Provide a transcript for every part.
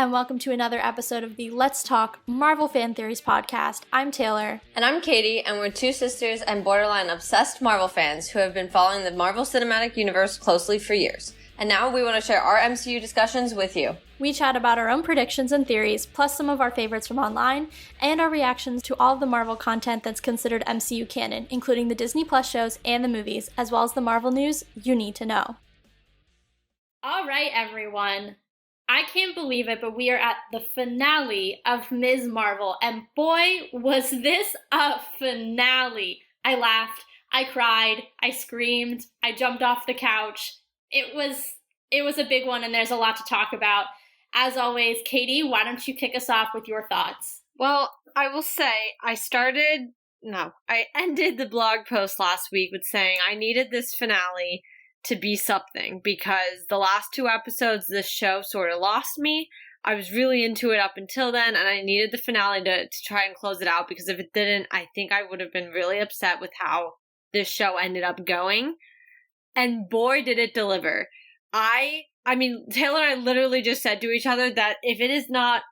and welcome to another episode of the Let's Talk Marvel Fan Theories podcast. I'm Taylor. And I'm Katie, and we're two sisters and borderline obsessed Marvel fans who have been following the Marvel Cinematic Universe closely for years. And now we want to share our MCU discussions with you. We chat about our own predictions and theories, plus some of our favorites from online, and our reactions to all of the Marvel content that's considered MCU canon, including the Disney Plus shows and the movies, as well as the Marvel news you need to know. All right, everyone. I can't believe it, but we are at the finale of Ms. Marvel, and boy, was this a finale. I laughed, I cried, I screamed, I jumped off the couch. It was a big one, and there's a lot to talk about. As always, Katie, why don't you kick us off with your thoughts? Well, I will say, I ended the blog post last week with saying I needed this finale to be something, because the last two episodes of this show sort of lost me. I was really into it up until then, and I needed the finale to try and close it out, because if it didn't, I think I would have been really upset with how this show ended up going. And boy, did it deliver. I mean, Taylor and I literally just said to each other that if it is not,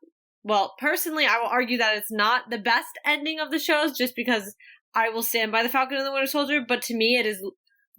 well, personally, I will argue that it's not the best ending of the shows, just because I will stand by the Falcon and the Winter Soldier, but to me, it is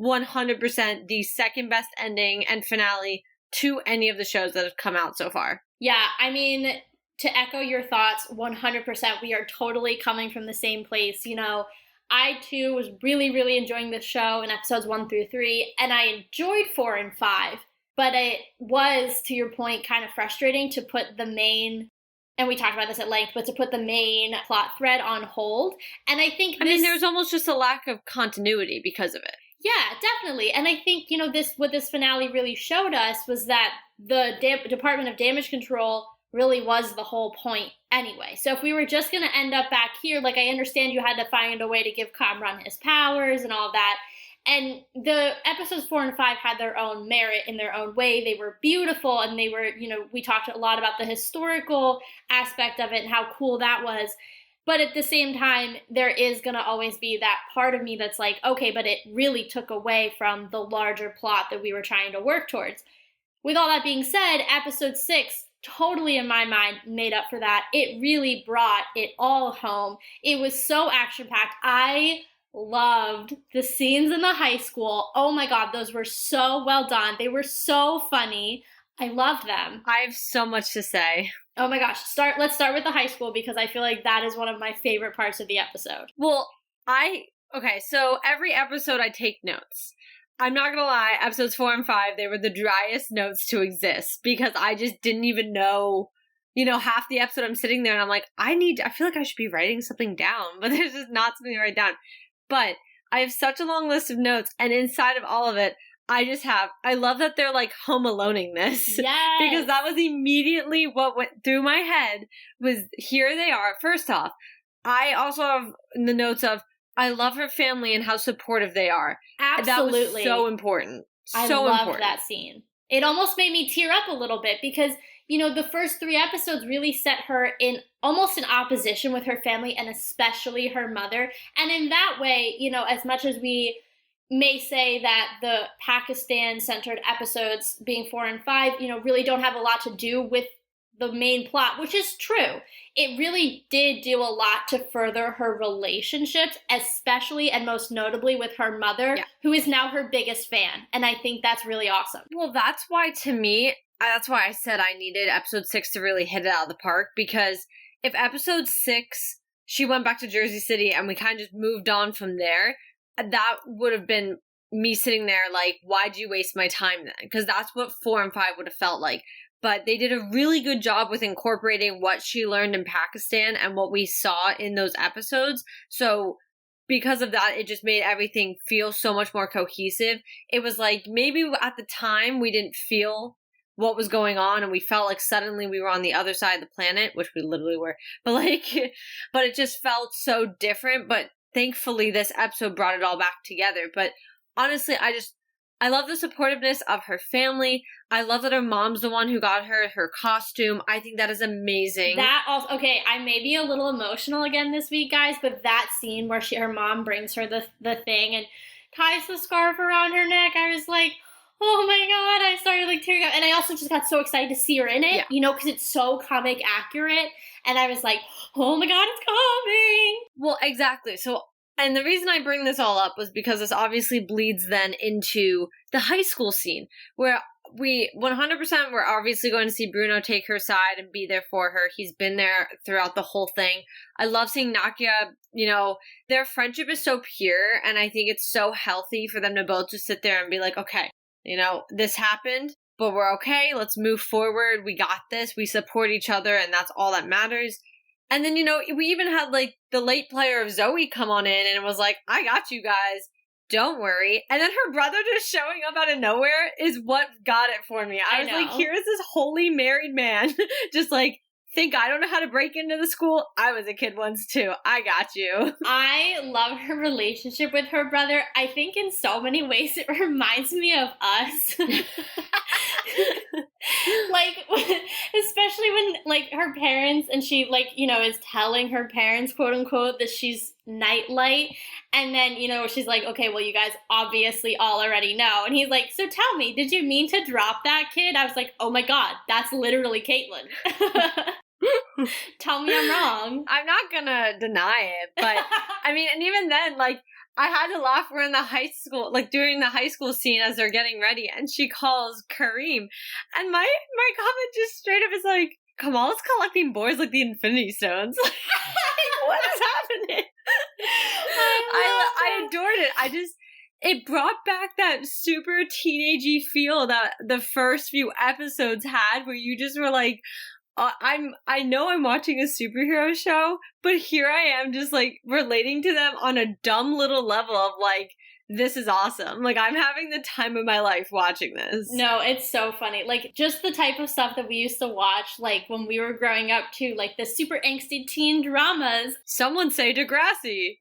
100% the second best ending and finale to any of the shows that have come out so far. Yeah, I mean, to echo your thoughts, 100%, we are totally coming from the same place. You know, I too was really, really enjoying this show in episodes 1 through 3, and I enjoyed 4 and 5, but it was, to your point, kind of frustrating to put the main, and we talked about this at length, but to put the main plot thread on hold. And I think there was almost just a lack of continuity because of it. Yeah, definitely. And I think, you know, what this finale really showed us was that the Department of Damage Control really was the whole point anyway. So if we were just going to end up back here, like, I understand you had to find a way to give Kamran his powers and all that. And the episodes 4 and 5 had their own merit in their own way. They were beautiful, and they were, you know, we talked a lot about the historical aspect of it and how cool that was. But at the same time, there is going to always be that part of me that's like, okay, but it really took away from the larger plot that we were trying to work towards. With all that being said, episode 6, totally in my mind, made up for that. It really brought it all home. It was so action-packed. I loved the scenes in the high school. Oh my God, those were so well done. They were so funny. I loved them. I have so much to say. Oh my gosh, let's start with the high school, because I feel like that is one of my favorite parts of the episode. Well, so every episode I take notes. I'm not gonna lie, episodes 4 and 5, they were the driest notes to exist, because I just didn't even know, you know, half the episode I'm sitting there and I'm like, I feel like I should be writing something down, but there's just not something to write down. But I have such a long list of notes, and inside of all of it, I love that they're like home aloneing this. Yes. Because that was immediately what went through my head was, here they are. First off, I also have the notes of, I love her family and how supportive they are. Absolutely. That was so important. I loved that scene. It almost made me tear up a little bit because, you know, the first 3 episodes really set her in almost in opposition with her family, and especially her mother. And in that way, you know, as much as we may say that the Pakistan-centered episodes, being 4 and 5, you know, really don't have a lot to do with the main plot, which is true. It really did do a lot to further her relationships, especially and most notably with her mother, who is now her biggest fan. And I think that's really awesome. Well, that's why, to me, that's why I said I needed episode 6 to really hit it out of the park, because if episode 6, she went back to Jersey City and we kind of just moved on from there, that would have been me sitting there like, why'd you waste my time then? Because that's what 4 and 5 would have felt like. But they did a really good job with incorporating what she learned in Pakistan and what we saw in those episodes. So because of that, it just made everything feel so much more cohesive. It was like, maybe at the time we didn't feel what was going on, and we felt like suddenly we were on the other side of the planet, which we literally were. But it just felt so different. But thankfully, this episode brought it all back together. But honestly, I love the supportiveness of her family. I love that her mom's the one who got her costume. I think that is amazing. That also, okay, I may be a little emotional again this week, guys, but that scene where her mom brings her the thing and ties the scarf around her neck, I was like, Oh my god, I started like tearing up. And I also just got so excited to see her in it, Yeah. you know, because it's so comic accurate. And I was like, oh my god, it's coming. Well, exactly. So, and the reason I bring this all up was because this obviously bleeds then into the high school scene where we 100% we're obviously going to see Bruno take her side and be there for her. He's been there throughout the whole thing. I love seeing Nakia, you know, their friendship is so pure, and I think it's so healthy for them to both just sit there and be like, okay, you know, this happened, but we're okay. Let's move forward. We got this. We support each other, and that's all that matters. And then, you know, we even had like the late player of Zoe come on in and it was like, I got you guys. Don't worry. And then her brother just showing up out of nowhere is what got it for me. I was like, here is this holy married man just like, think I don't know how to break into the school? I was a kid once too. I got you. I love her relationship with her brother. I think in so many ways it reminds me of us. Like, especially when, like, her parents, and she, like, you know, is telling her parents, quote unquote, that she's nightlight. And then, you know, she's like, okay, well, you guys obviously all already know. And he's like, so tell me, did you mean to drop that kid? I was like, oh my god, that's literally Caitlin. Tell me I'm wrong. I'm not gonna deny it, but I mean, and even then, like, I had to laugh. We're in the high school, like during the high school scene as they're getting ready, and she calls Kareem, and my comment just straight up is like, Kamala's collecting boys like the Infinity Stones. What is happening? I adored it. It brought back that super teenagey feel that the first few episodes had, where you just were like, I know I'm watching a superhero show, but here I am just like relating to them on a dumb little level of like, this is awesome. Like, I'm having the time of my life watching this. No, it's so funny. Like, just the type of stuff that we used to watch, like, when we were growing up, too. Like, the super angsty teen dramas. Someone say Degrassi.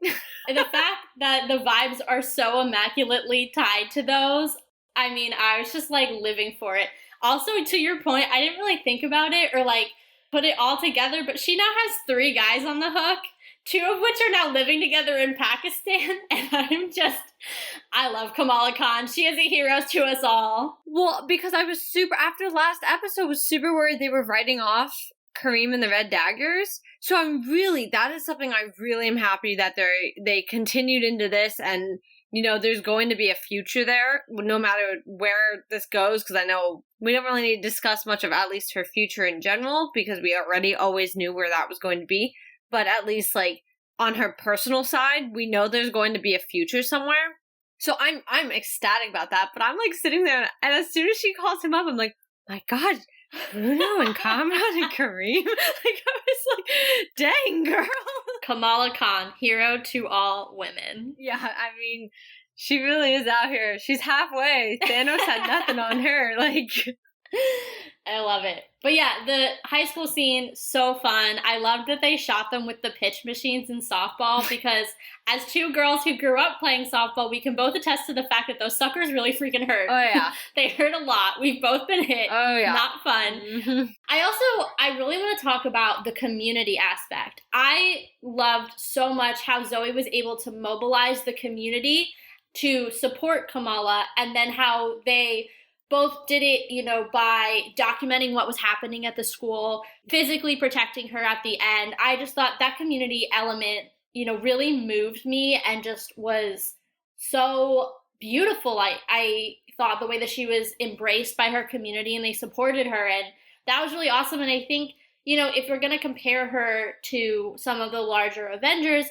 And the fact that the vibes are so immaculately tied to those, I mean, I was just, like, living for it. Also, to your point, I didn't really think about it or, like, put it all together, but she now has 3 guys on the hook, 2 of which are now living together in Pakistan, and I love Kamala Khan. She is a hero to us all. Well, because I was after the last episode, was super worried they were writing off Kareem and the Red Daggers. So that is something I really am happy that they continued into this, and, you know, there's going to be a future there, no matter where this goes, because I know we don't really need to discuss much of at least her future in general, because we already always knew where that was going to be. But at least, like, on her personal side, we know there's going to be a future somewhere. So I'm ecstatic about that. But I'm, like, sitting there, and as soon as she calls him up, I'm like, my God, Bruno and Kamran and Kareem? Like, I was like, dang, girl. Kamala Khan, hero to all women. Yeah, I mean, she really is out here. She's halfway. Thanos had nothing on her. Like, I love it. But yeah, the high school scene, so fun. I loved that they shot them with the pitch machines in softball, because as 2 girls who grew up playing softball, we can both attest to the fact that those suckers really freaking hurt. oh yeah. They hurt a lot. We've both been hit. Oh yeah. Not fun. Mm-hmm. I really want to talk about the community aspect. I loved so much how Zoe was able to mobilize the community to support Kamala, and then how they both did it, you know, by documenting what was happening at the school, physically protecting her at the end. I just thought that community element, you know, really moved me and just was so beautiful. I thought the way that she was embraced by her community and they supported her, and that was really awesome. And I think, you know, if we're going to compare her to some of the larger Avengers,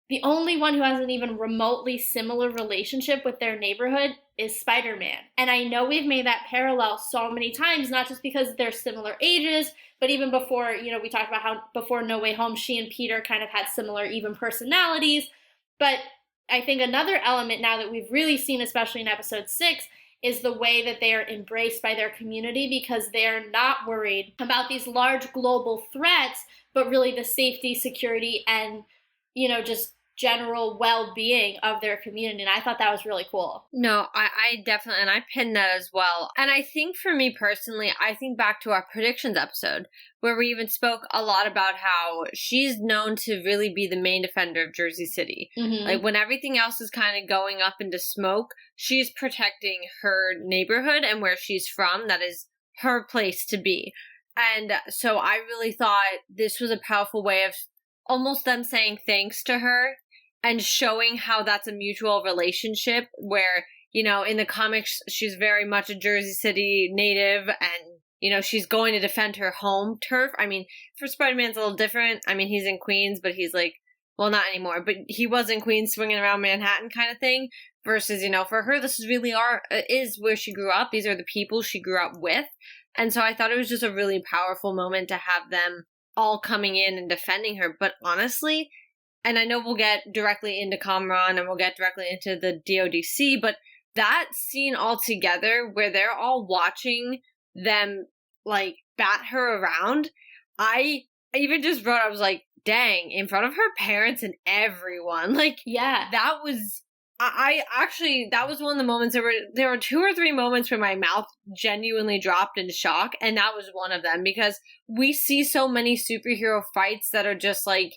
the only one who has an even remotely similar relationship with their neighborhood is Spider-Man. And I know we've made that parallel so many times, not just because they're similar ages, but even before, you know, we talked about how before No Way Home, she and Peter kind of had similar even personalities. But I think another element now that we've really seen, especially in episode 6, is the way that they are embraced by their community, because they're not worried about these large global threats, but really the safety, security, and, you know, just general well-being of their community. And I thought that was really cool. No, I definitely, and I pinned that as well. And I think for me personally, I think back to our predictions episode where we even spoke a lot about how she's known to really be the main defender of Jersey City. Mm-hmm. Like when everything else is kind of going up into smoke, she's protecting her neighborhood and where she's from. That is her place to be. And so I really thought this was a powerful way of almost them saying thanks to her and showing how that's a mutual relationship where, you know, in the comics, she's very much a Jersey City native and, you know, she's going to defend her home turf. I mean, for Spider-Man's a little different. I mean, he's in Queens, but he's like, well, not anymore, but he was in Queens swinging around Manhattan kind of thing versus, you know, for her, this is really is where she grew up. These are the people she grew up with. And so I thought it was just a really powerful moment to have them all coming in and defending her. But honestly, and I know we'll get directly into Kamran and we'll get directly into the DODC, but that scene all together where they're all watching them like bat her around, I even just wrote, I was like, dang, in front of her parents and everyone. Like, yeah, that was, I actually, that was one of the moments, there were 2 or 3 moments where my mouth genuinely dropped in shock, and that was one of them, because we see so many superhero fights that are just like,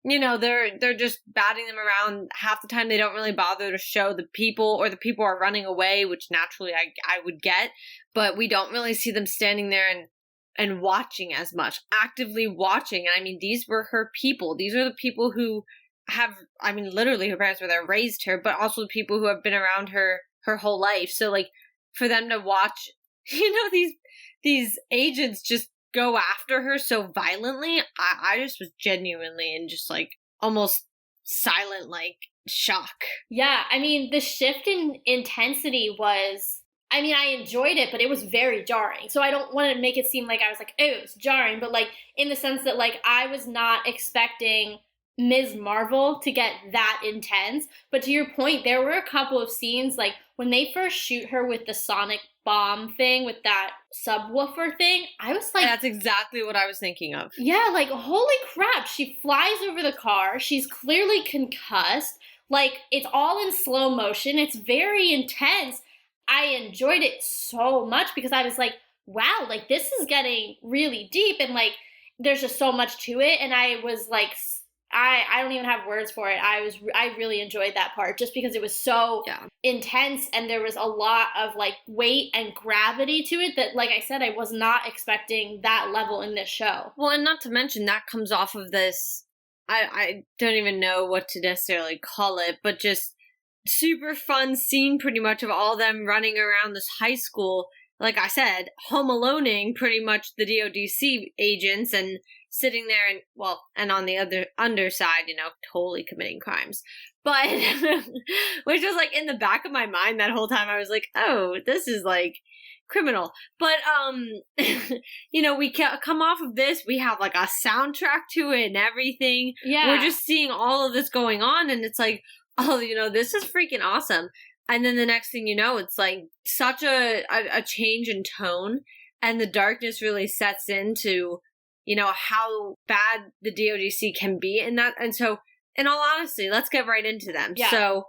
you know, they're just batting them around. Half the time they don't really bother to show the people, or the people are running away, which naturally I would get, but we don't really see them standing there and watching as much, actively watching. And I mean, these were her people. These are the people who have, I mean, literally her parents were there, raised her, but also the people who have been around her whole life. So like for them to watch, you know, these agents just go after her so violently, I just was genuinely in just like almost silent like shock. Yeah, I mean, the shift in intensity was, I mean, I enjoyed it, but it was very jarring. So I don't want to make it seem like I was like, oh, it was jarring, but like in the sense that like I was not expecting Ms. Marvel to get that intense. But to your point, there were a couple of scenes like when they first shoot her with the sonic bomb thing, with that subwoofer thing, I was like, that's exactly what I was thinking of. Yeah, like holy crap, she flies over the car, she's clearly concussed, like it's all in slow motion, it's very intense. I enjoyed it so much because I was like, wow, like this is getting really deep, and like there's just so much to it. And I was like, I don't even have words for it. I really enjoyed that part just because it was so intense, and there was a lot of like weight and gravity to it that, like I said, I was not expecting that level in this show. Well, and not to mention that comes off of this, I don't even know what to necessarily call it, but just super fun scene pretty much of all them running around this high school. Like I said, home aloneing pretty much the DODC agents and sitting there and, well, and on the other underside, you know, totally committing crimes. But, which was like in the back of my mind that whole time, I was like, oh, this is like criminal. But, you know, we come off of this, we have like a soundtrack to it and everything. Yeah. We're just seeing all of this going on, and it's like, oh, you know, this is freaking awesome. And then the next thing you know, it's like such a change in tone, and the darkness really sets into, you know, how bad the DODC can be in that. And so, in all honesty, let's get right into them. Yeah. So,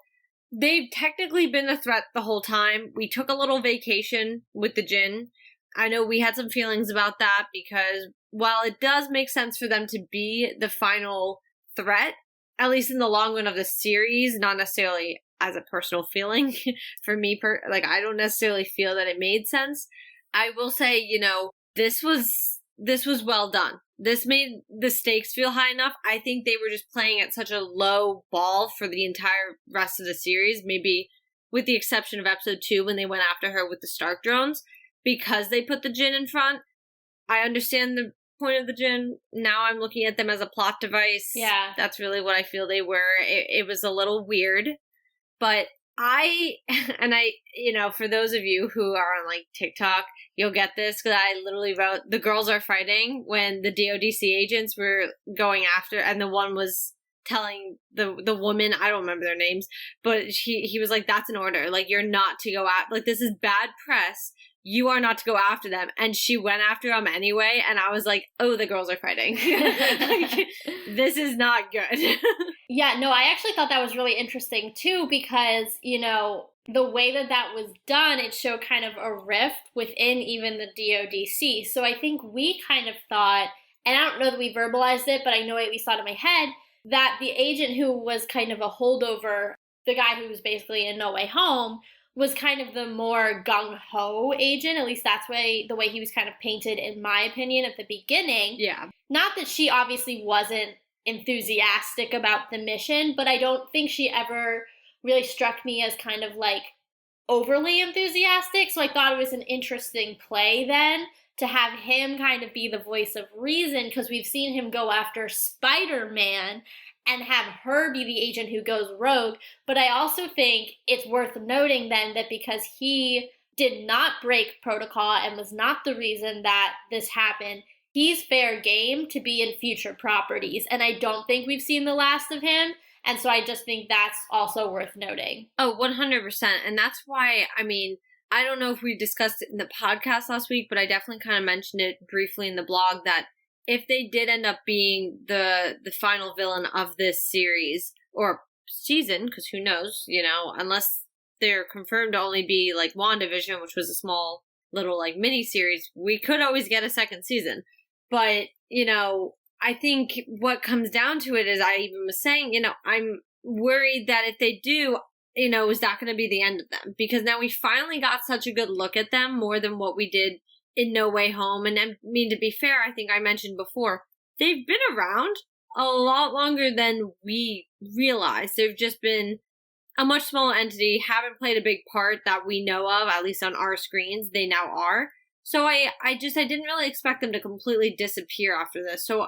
they've technically been a threat the whole time. We took a little vacation with the Jinn. I know we had some feelings about that because while it does make sense for them to be the final threat, at least in the long run of the series, not necessarily as a personal feeling for me, like I don't necessarily feel that it made sense. I will say, you know, this was well done. This made the stakes feel high enough. I think they were just playing at such a low ball for the entire rest of the series, maybe with the exception of episode 2 when they went after her with the Stark drones, because they put the Jinn in front. I understand the point of the Jinn. Now I'm looking at them as a plot device. Yeah. That's really what I feel they were. It was a little weird. But you know, for those of you who are on like TikTok, you'll get this because I literally wrote, the girls are fighting when the DODC agents were going after, and the one was telling the woman, I don't remember their names, but he was like, that's an order. Like, you're not to go out. Like, this is bad press. you are not to go after them. And she went after them anyway. And I was like, oh, the girls are fighting. Like, this is not good. Yeah, no, I actually thought that was really interesting too, because, you know, the way that that was done, it showed kind of a rift within even the DODC. So I think we kind of thought, and I don't know that we verbalized it, but I know I at least thought in my head, that the agent who was kind of a holdover, the guy who was basically in No Way Home, was kind of the more gung-ho agent. At least that's the way he was kind of painted, in my opinion, at the beginning. Yeah. Not that she obviously wasn't enthusiastic about the mission, but I don't think she ever really struck me as kind of like overly enthusiastic. So I thought it was an interesting play then to have him kind of be the voice of reason, because we've seen him go after Spider-Man and have her be the agent who goes rogue. But I also think it's worth noting then that because he did not break protocol and was not the reason that this happened, he's fair game to be in future properties. And I don't think we've seen the last of him. And so I just think that's also worth noting. Oh, 100%. And that's why, I mean, I don't know if we discussed it in the podcast last week, but I definitely kind of mentioned it briefly in the blog that if they did end up being the final villain of this series or season, because who knows, you know, unless they're confirmed to only be like WandaVision, which was a small little like mini series, we could always get a second season. But, you know, I think what comes down to it is, I even was saying, you know, I'm worried that if they do, you know, is that going to be the end of them? Because now we finally got such a good look at them, more than what we did in No Way Home. And I mean, to be fair, I think I mentioned before, they've been around a lot longer than we realized. They've just been a much smaller entity, haven't played a big part that we know of, at least on our screens. They now are. So I didn't really expect them to completely disappear after this. So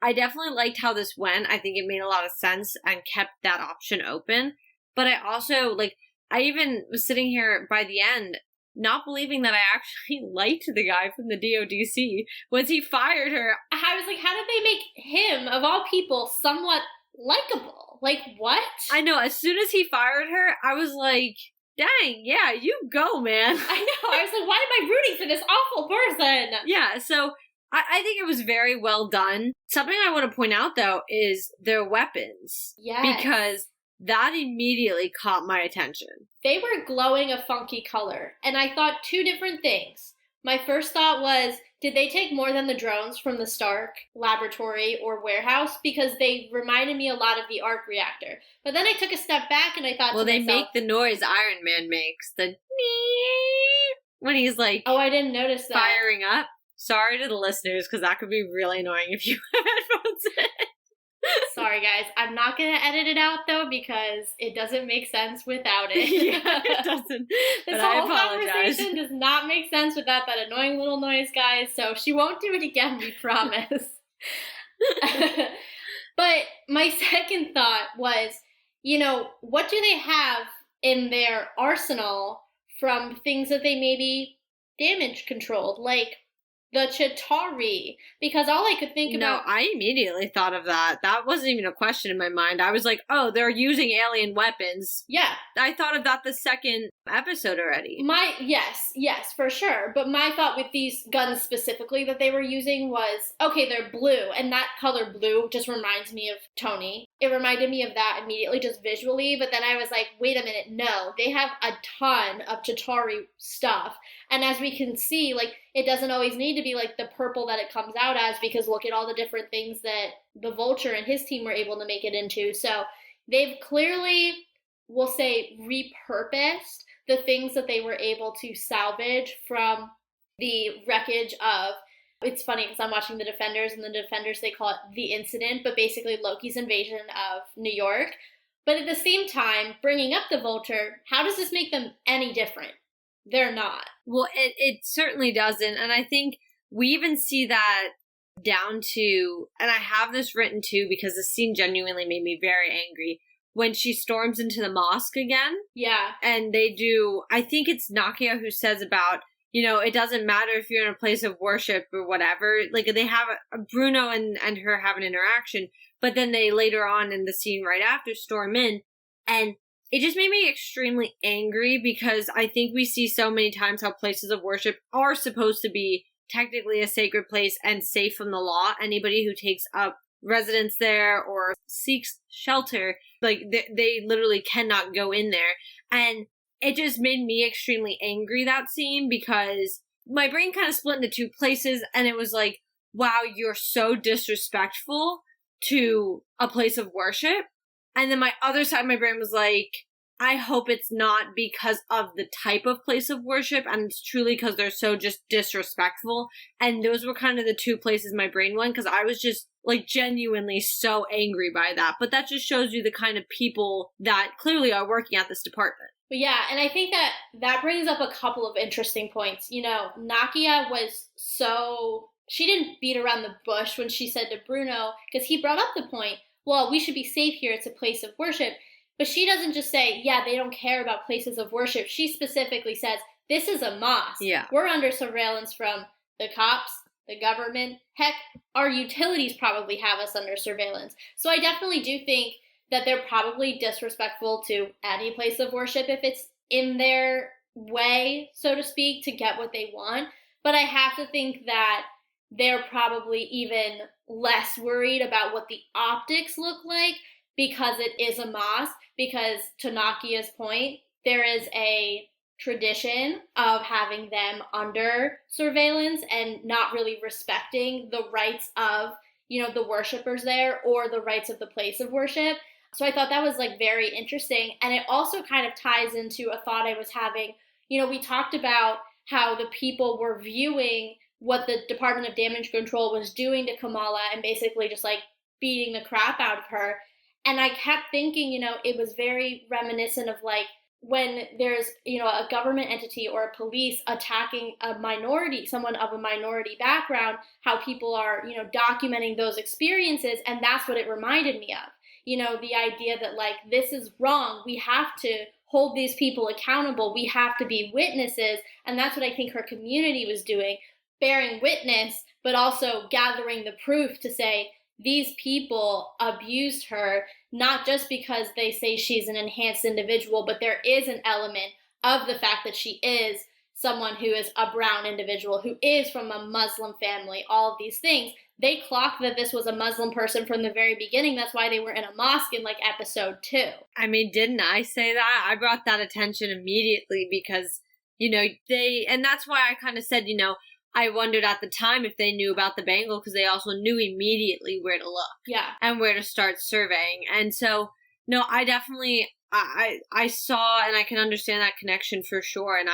I definitely liked how this went. I think it made a lot of sense and kept that option open. But I also, like, I even was sitting here by the end not believing that I actually liked the guy from the DODC once he fired her. I was like, how did they make him, of all people, somewhat likable? Like, what? I know, as soon as he fired her, I was like, dang, yeah, you go, man. I know, I was like, why am I rooting for this awful person? Yeah, so I think it was very well done. Something I want to point out, though, is their weapons. Yes. Because that immediately caught my attention. They were glowing a funky color, and I thought two different things. My first thought was, did they take more than the drones from the Stark laboratory or warehouse? Because they reminded me a lot of the arc reactor. But then I took a step back and I thought well, to they myself, make the noise Iron Man makes. The when he's like, oh, I didn't notice that. Firing up. Sorry to the listeners, because that could be really annoying if you have headphones in. Sorry, guys. I'm not going to edit it out, though, because it doesn't make sense without it. Yeah, it doesn't. This but whole I apologize. conversation does not make sense without that annoying little noise, guys. So she won't do it again, we promise. But my second thought was, you know, what do they have in their arsenal from things that they maybe damage controlled? Like the Chitauri, because all I could think about... No, I immediately thought of that. That wasn't even a question in my mind. I was like, oh, they're using alien weapons. Yeah. I thought of that the second episode already. Yes, for sure. But my thought with these guns specifically that they were using was, okay, they're blue, and that color blue just reminds me of Tony. It reminded me of that immediately, just visually, but then I was like, wait a minute, no. They have a ton of Chitauri stuff. And as we can see, like, it doesn't always need to be like the purple that it comes out as, because look at all the different things that the Vulture and his team were able to make it into. So they've clearly, we'll say, repurposed the things that they were able to salvage from the wreckage of... It's funny because I'm watching The Defenders, and The Defenders, they call it The Incident, but basically Loki's invasion of New York. But at the same time, bringing up the Vulture, how does this make them any different? They're not. Well, it certainly doesn't. And I think we even see that down to, and I have this written too, because the scene genuinely made me very angry, when she storms into the mosque again. Yeah. And they do, I think it's Nakia who says about, you know, it doesn't matter if you're in a place of worship or whatever. Like, they have Bruno and her have an interaction, but then they later on in the scene right after storm in, and it just made me extremely angry because I think we see so many times how places of worship are supposed to be technically a sacred place and safe from the law. Anybody who takes up residence there or seeks shelter, like they literally cannot go in there. And it just made me extremely angry, that scene, because my brain kind of split into two places, and it was like, wow, you're so disrespectful to a place of worship. And then my other side of my brain was like, I hope it's not because of the type of place of worship, and it's truly because they're so just disrespectful. And those were kind of the two places my brain went, because I was just like genuinely so angry by that. But that just shows you the kind of people that clearly are working at this department. But yeah, and I think that brings up a couple of interesting points. You know, Nakia was she didn't beat around the bush when she said to Bruno, because he brought up the point, well, we should be safe here, it's a place of worship. But she doesn't just say, yeah, they don't care about places of worship. She specifically says, this is a mosque. Yeah. We're under surveillance from the cops, the government. Heck, our utilities probably have us under surveillance. So I definitely do think that they're probably disrespectful to any place of worship if it's in their way, so to speak, to get what they want. But I have to think that they're probably even less worried about what the optics look like because it is a mosque. Because to Nakia's point, there is a tradition of having them under surveillance and not really respecting the rights of, you know, the worshipers there or the rights of the place of worship. So I thought that was like very interesting. And it also kind of ties into a thought I was having. You know, we talked about how the people were viewing what the Department of Damage Control was doing to Kamala and basically just like beating the crap out of her. And I kept thinking, you know, it was very reminiscent of like when there's, you know, a government entity or a police attacking a minority, someone of a minority background, how people are, you know, documenting those experiences. And that's what it reminded me of. You know, the idea that like, this is wrong. We have to hold these people accountable. We have to be witnesses. And that's what I think her community was doing, bearing witness, but also gathering the proof to say, these people abused her, not just because they say she's an enhanced individual, but there is an element of the fact that she is someone who is a brown individual, who is from a Muslim family, all of these things. They clocked that this was a Muslim person from the very beginning. That's why they were in a mosque in like episode 2. I mean, didn't I say that? I brought that attention immediately because, you know, and that's why I kind of said, you know, I wondered at the time if they knew about the bangle because they also knew immediately where to look. Yeah. And where to start surveying. And so, no, I definitely, I saw and I can understand that connection for sure. And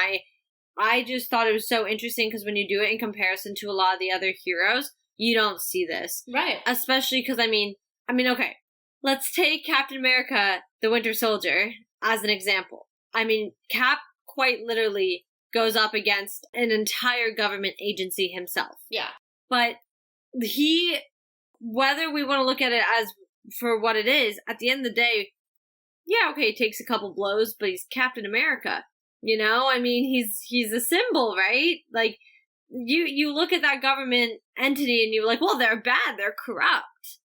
I just thought it was so interesting because when you do it in comparison to a lot of the other heroes, you don't see this. Right. Especially because, I mean, okay, let's take Captain America, the Winter Soldier, as an example. I mean, Cap quite literally goes up against an entire government agency himself. Yeah. But he, whether we want to look at it as for what it is, at the end of the day, yeah, okay, he takes a couple blows, but he's Captain America. You know, I mean, he's a symbol, right? Like, you look at that government entity and you're like, well, they're bad, they're corrupt.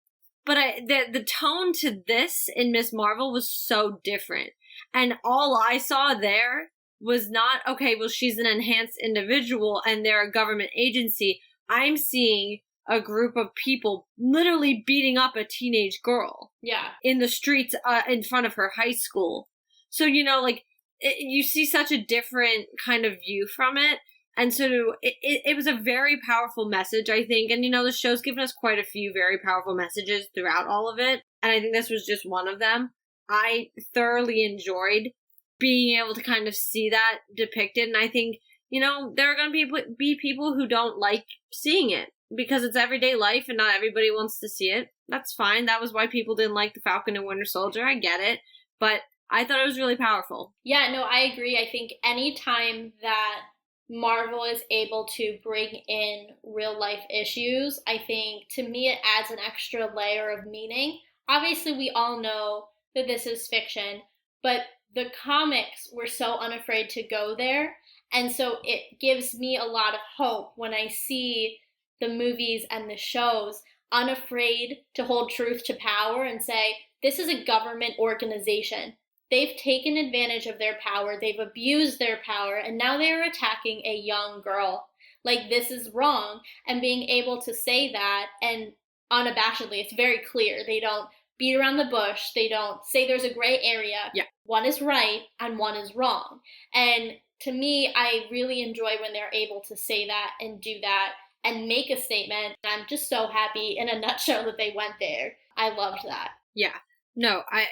But the tone to this in Miss Marvel was so different. And all I saw there was not, okay, well, she's an enhanced individual and they're a government agency. I'm seeing a group of people literally beating up a teenage girl. Yeah. In the streets in front of her high school. So, you know, like, you see such a different kind of view from it. And so it was a very powerful message, I think. And, you know, the show's given us quite a few very powerful messages throughout all of it. And I think this was just one of them. I thoroughly enjoyed being able to kind of see that depicted. And I think, you know, there are going to be people who don't like seeing it because it's everyday life and not everybody wants to see it. That's fine. That was why people didn't like the Falcon and Winter Soldier. I get it. But I thought it was really powerful. Yeah, no, I agree. I think anytime that Marvel is able to bring in real life issues, I think to me it adds an extra layer of meaning. Obviously, we all know that this is fiction, but the comics were so unafraid to go there. And so it gives me a lot of hope when I see the movies and the shows unafraid to hold truth to power and say, this is a government organization. they've taken advantage of their power, they've abused their power, and now they're attacking a young girl. Like, this is wrong. And being able to say that, and unabashedly, it's very clear. They don't beat around the bush. They don't say there's a gray area. Yeah. One is right and one is wrong. And to me, I really enjoy when they're able to say that and do that and make a statement. I'm just so happy in a nutshell that they went there. I loved that. Yeah. No, I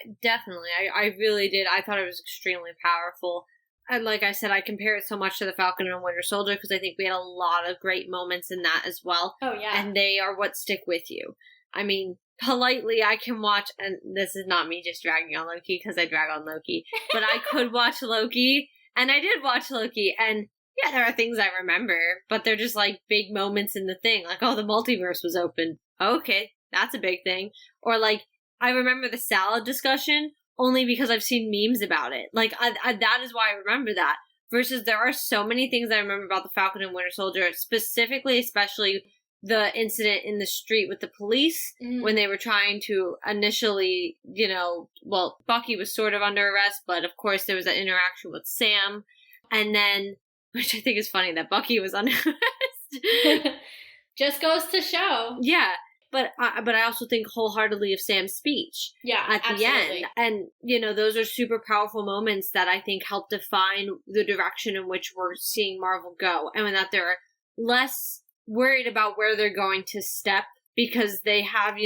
really did. I thought it was extremely powerful. And like I said, I compare it so much to the Falcon and Winter Soldier because I think we had a lot of great moments in that as well. Oh, yeah. And they are what stick with you. I mean, politely, I can watch, and this is not me just dragging on Loki because I drag on Loki, but I could watch Loki, and I did watch Loki, and yeah, there are things I remember, but they're just like big moments in the thing. Like, oh, the multiverse was open. Okay, that's a big thing. Or like, I remember the salad discussion only because I've seen memes about it. Like, that is why I remember that. Versus there are so many things I remember about the Falcon and Winter Soldier, specifically, especially the incident in the street with the police when they were trying to initially, well, Bucky was sort of under arrest, but of course there was that interaction with Sam. And then, which I think is funny that Bucky was under arrest. Just goes to show. Yeah. But I also think wholeheartedly of Sam's speech at the end. And, those are super powerful moments that I think help define the direction in which we're seeing Marvel go. And that they're less worried about where they're going to step because they have,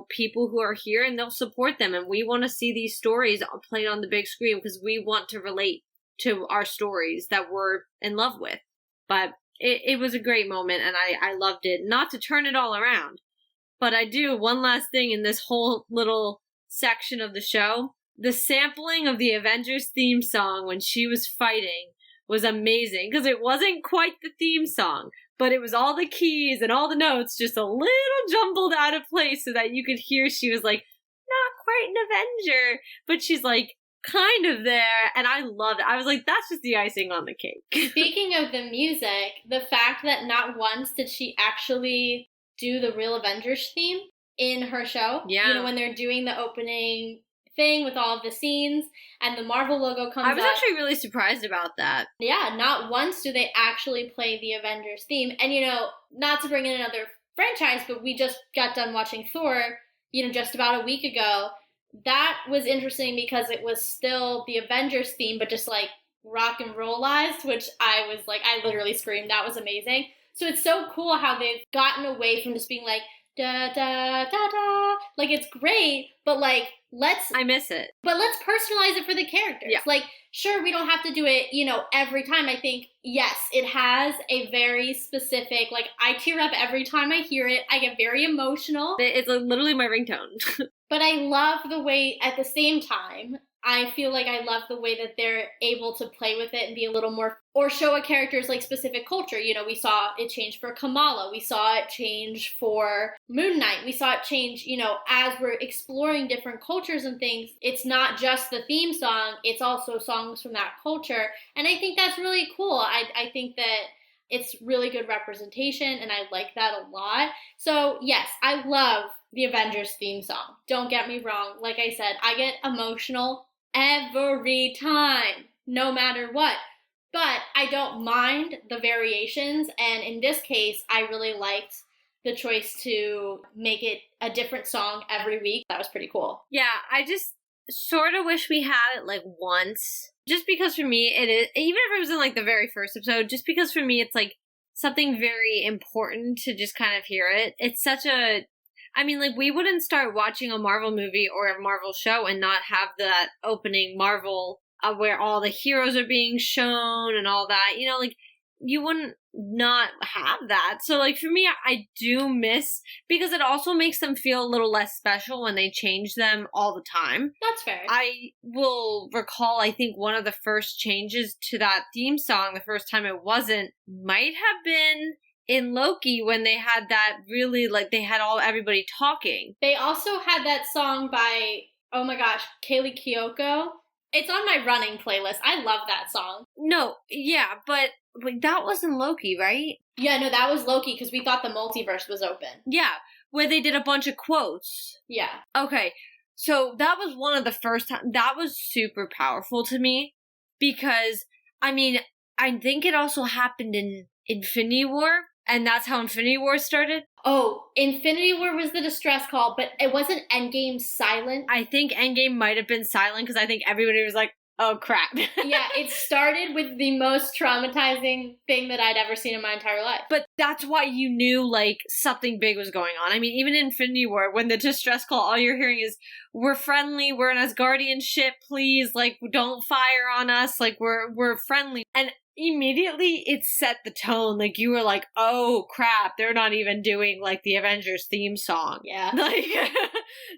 people who are here and they'll support them. And we want to see these stories played on the big screen because we want to relate to our stories that we're in love with. But it was a great moment and I loved it. Not to turn it all around. But I do, one last thing in this whole little section of the show. The sampling of the Avengers theme song when she was fighting was amazing. Because it wasn't quite the theme song, but it was all the keys and all the notes just a little jumbled out of place so that you could hear she was like, not quite an Avenger. But she's like, kind of there. And I loved it. I was like, that's just the icing on the cake. Speaking of the music, the fact that not once did she actually do the real Avengers theme in her show. Yeah. When they're doing the opening thing with all of the scenes and the Marvel logo comes up. I was actually really surprised about that. Yeah, not once do they actually play the Avengers theme. And, not to bring in another franchise, but we just got done watching Thor, just about a week ago. That was interesting because it was still the Avengers theme, but just like rock and rollized, which I was like, I literally screamed. That was amazing. So it's so cool how they've gotten away from just being like, da, da, da, da. Like, it's great, but like, I miss it. But let's personalize it for the characters. Yeah. Like, sure, we don't have to do it, every time. I think, yes, it has a very specific, like, I tear up every time I hear it. I get very emotional. It's literally my ringtone. But I love the way, at the same time, I feel like I love the way that they're able to play with it and be a little more, or show a character's like specific culture. We saw it change for Kamala. We saw it change for Moon Knight. We saw it change, as we're exploring different cultures and things. It's not just the theme song. It's also songs from that culture. And I think that's really cool. I think that it's really good representation and I like that a lot. So yes, I love the Avengers theme song. Don't get me wrong. Like I said, I get emotional every time, no matter what. But I don't mind the variations, and in this case, I really liked the choice to make it a different song every week. That was pretty cool. Yeah, I just sort of wish we had it like once. Just because for me, it is, even if it was in like the very first episode, just because for me, it's like something very important to just kind of hear it. It's such a, like, we wouldn't start watching a Marvel movie or a Marvel show and not have that opening Marvel where all the heroes are being shown and all that. Like, you wouldn't not have that. So, like, for me, I do miss, because it also makes them feel a little less special when they change them all the time. That's fair. I will recall, I think one of the first changes to that theme song, the first time it wasn't, might have been in Loki when they had that really, like, they had everybody talking. They also had that song by, oh my gosh, Kaylee Kiyoko. It's on my running playlist. I love that song. No, yeah, but that wasn't Loki, right? Yeah, no, that was Loki because we thought the multiverse was open. Yeah, where they did a bunch of quotes. Yeah. Okay, So that was one of the first times. That was super powerful to me because, I mean, I think it also happened in Infinity War, and that's how Infinity War started. Oh, Infinity War was the distress call, but it wasn't Endgame silent. I think Endgame might have been silent because I think everybody was like, oh crap. Yeah, it started with the most traumatizing thing that I'd ever seen in my entire life. But that's why you knew, like, something big was going on. I mean, even in Infinity War, when the distress call, all you're hearing is, we're friendly, we're an Asgardian ship, please, like, don't fire on us, like, we're friendly. And immediately it set the tone. Like, you were like, oh crap, they're not even doing, like, the Avengers theme song. Yeah. Like,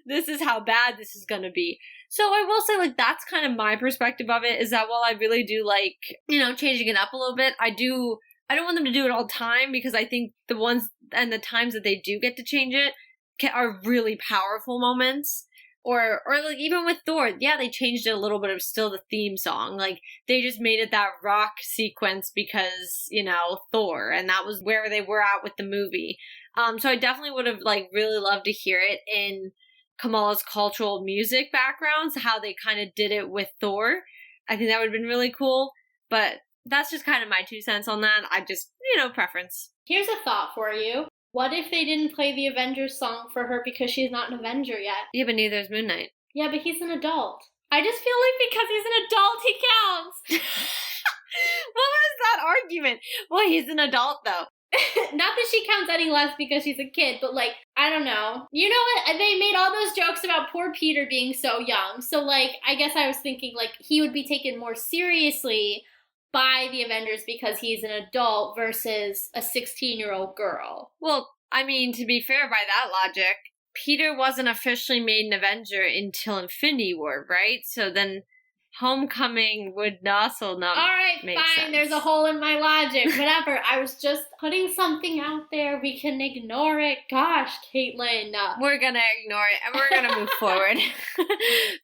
this is how bad this is gonna be. So I will say, like, that's kind of my perspective of it, is that while I really do like, you know, changing it up a little bit, I don't want them to do it all the time, because I think the ones and the times that they do get to change it are really powerful moments. Or like, even with Thor, yeah, they changed it a little bit of still the theme song. Like, they just made it that rock sequence because, you know, Thor, and that was where they were at with the movie. So I definitely would have, like, really loved to hear it in Kamala's cultural music backgrounds, how they kind of did it with Thor. I think that would have been really cool, but that's just kind of my 2 cents on that. I just, you know, preference. Here's a thought for you. What if they didn't play the Avengers song for her because she's not an Avenger yet? Yeah, but neither is Moon Knight. Yeah, but he's an adult. I just feel like because he's an adult, he counts. What was that argument? Well, he's an adult, though. Not that she counts any less because she's a kid, but, like, I don't know. You know what? They made all those jokes about poor Peter being so young. So, like, I guess I was thinking, like, he would be taken more seriously by the Avengers because he's an adult versus a 16-year-old girl. Well, I mean, to be fair by that logic, Peter wasn't officially made an Avenger until Infinity War, right? So then Homecoming would also not All right, make fine. sense. There's a hole in my logic. Whatever. I was just putting something out there. We can ignore it. Gosh, Caitlin. We're gonna ignore it, and we're gonna move forward.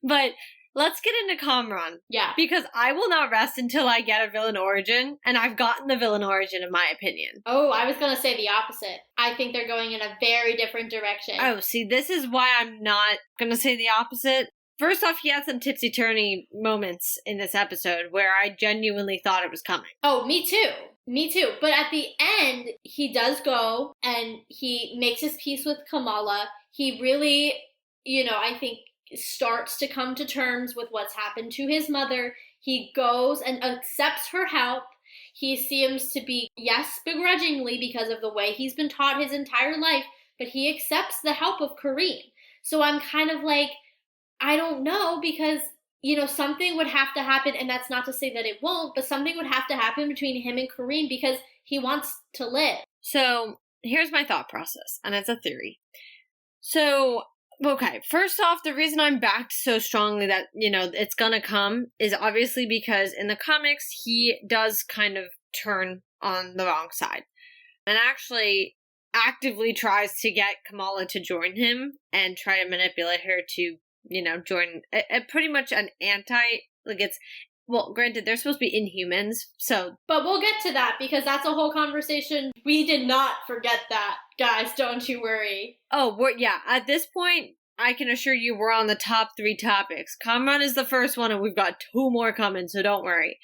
But let's get into Kamran. Yeah. Because I will not rest until I get a villain origin, and I've gotten the villain origin in my opinion. Oh, I was going to say the opposite. I think they're going in a very different direction. Oh, see, this is why I'm not gonna say the opposite. First off, he had some tipsy-turny moments in this episode where I genuinely thought it was coming. Oh, me too. Me too. But at the end, he does go and he makes his peace with Kamala. He really, you know, I think starts to come to terms with what's happened to his mother. He goes and accepts her help. He seems to be, yes, begrudgingly because of the way he's been taught his entire life, but he accepts the help of Kareem. So I'm kind of like, I don't know, because, you know, something would have to happen, and that's not to say that it won't, but something would have to happen between him and Kareem because he wants to live. So here's my thought process, and it's a theory. So, okay, first off, the reason I'm backed so strongly that, you know, it's gonna come is obviously because in the comics, he does kind of turn on the wrong side. And actually actively tries to get Kamala to join him and try to manipulate her to, you know, join pretty much an like, it's, well, granted, they're supposed to be Inhumans, so. But we'll get to that because that's a whole conversation. We did not forget that, guys, don't you worry. Oh, yeah, at this point, I can assure you we're on the top 3 topics. Kamran is the first one, and we've got 2 more coming, so don't worry.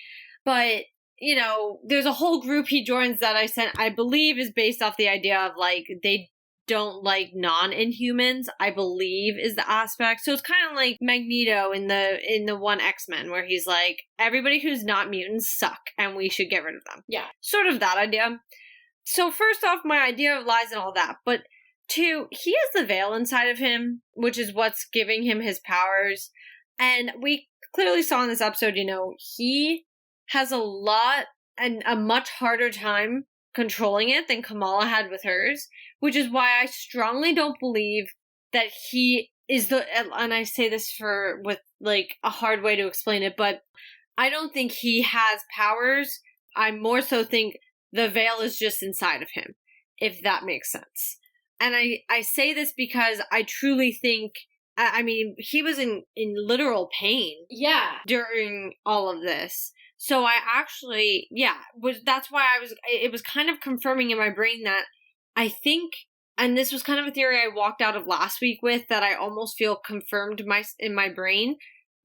But, you know, there's a whole group he joins that I believe is based off the idea of, like, they don't like non-Inhumans, I believe is the aspect. So it's kind of like Magneto in the one X-Men where he's like, everybody who's not mutants suck and we should get rid of them. Yeah. Sort of that idea. So first off, my idea lies in all that. But 2, he has the veil inside of him, which is what's giving him his powers. And we clearly saw in this episode, you know, he has a lot and a much harder time controlling it than Kamala had with hers, which is why I strongly don't believe that he is and I say this with like a hard way to explain it, but I don't think he has powers. I more so think the veil is just inside of him, if that makes sense. And I say this because I truly think, I mean, he was in literal pain. Yeah. During all of this. So I actually, that's why it was kind of confirming in my brain that I think and this was kind of a theory I walked out of last week with that I almost feel confirmed in my brain,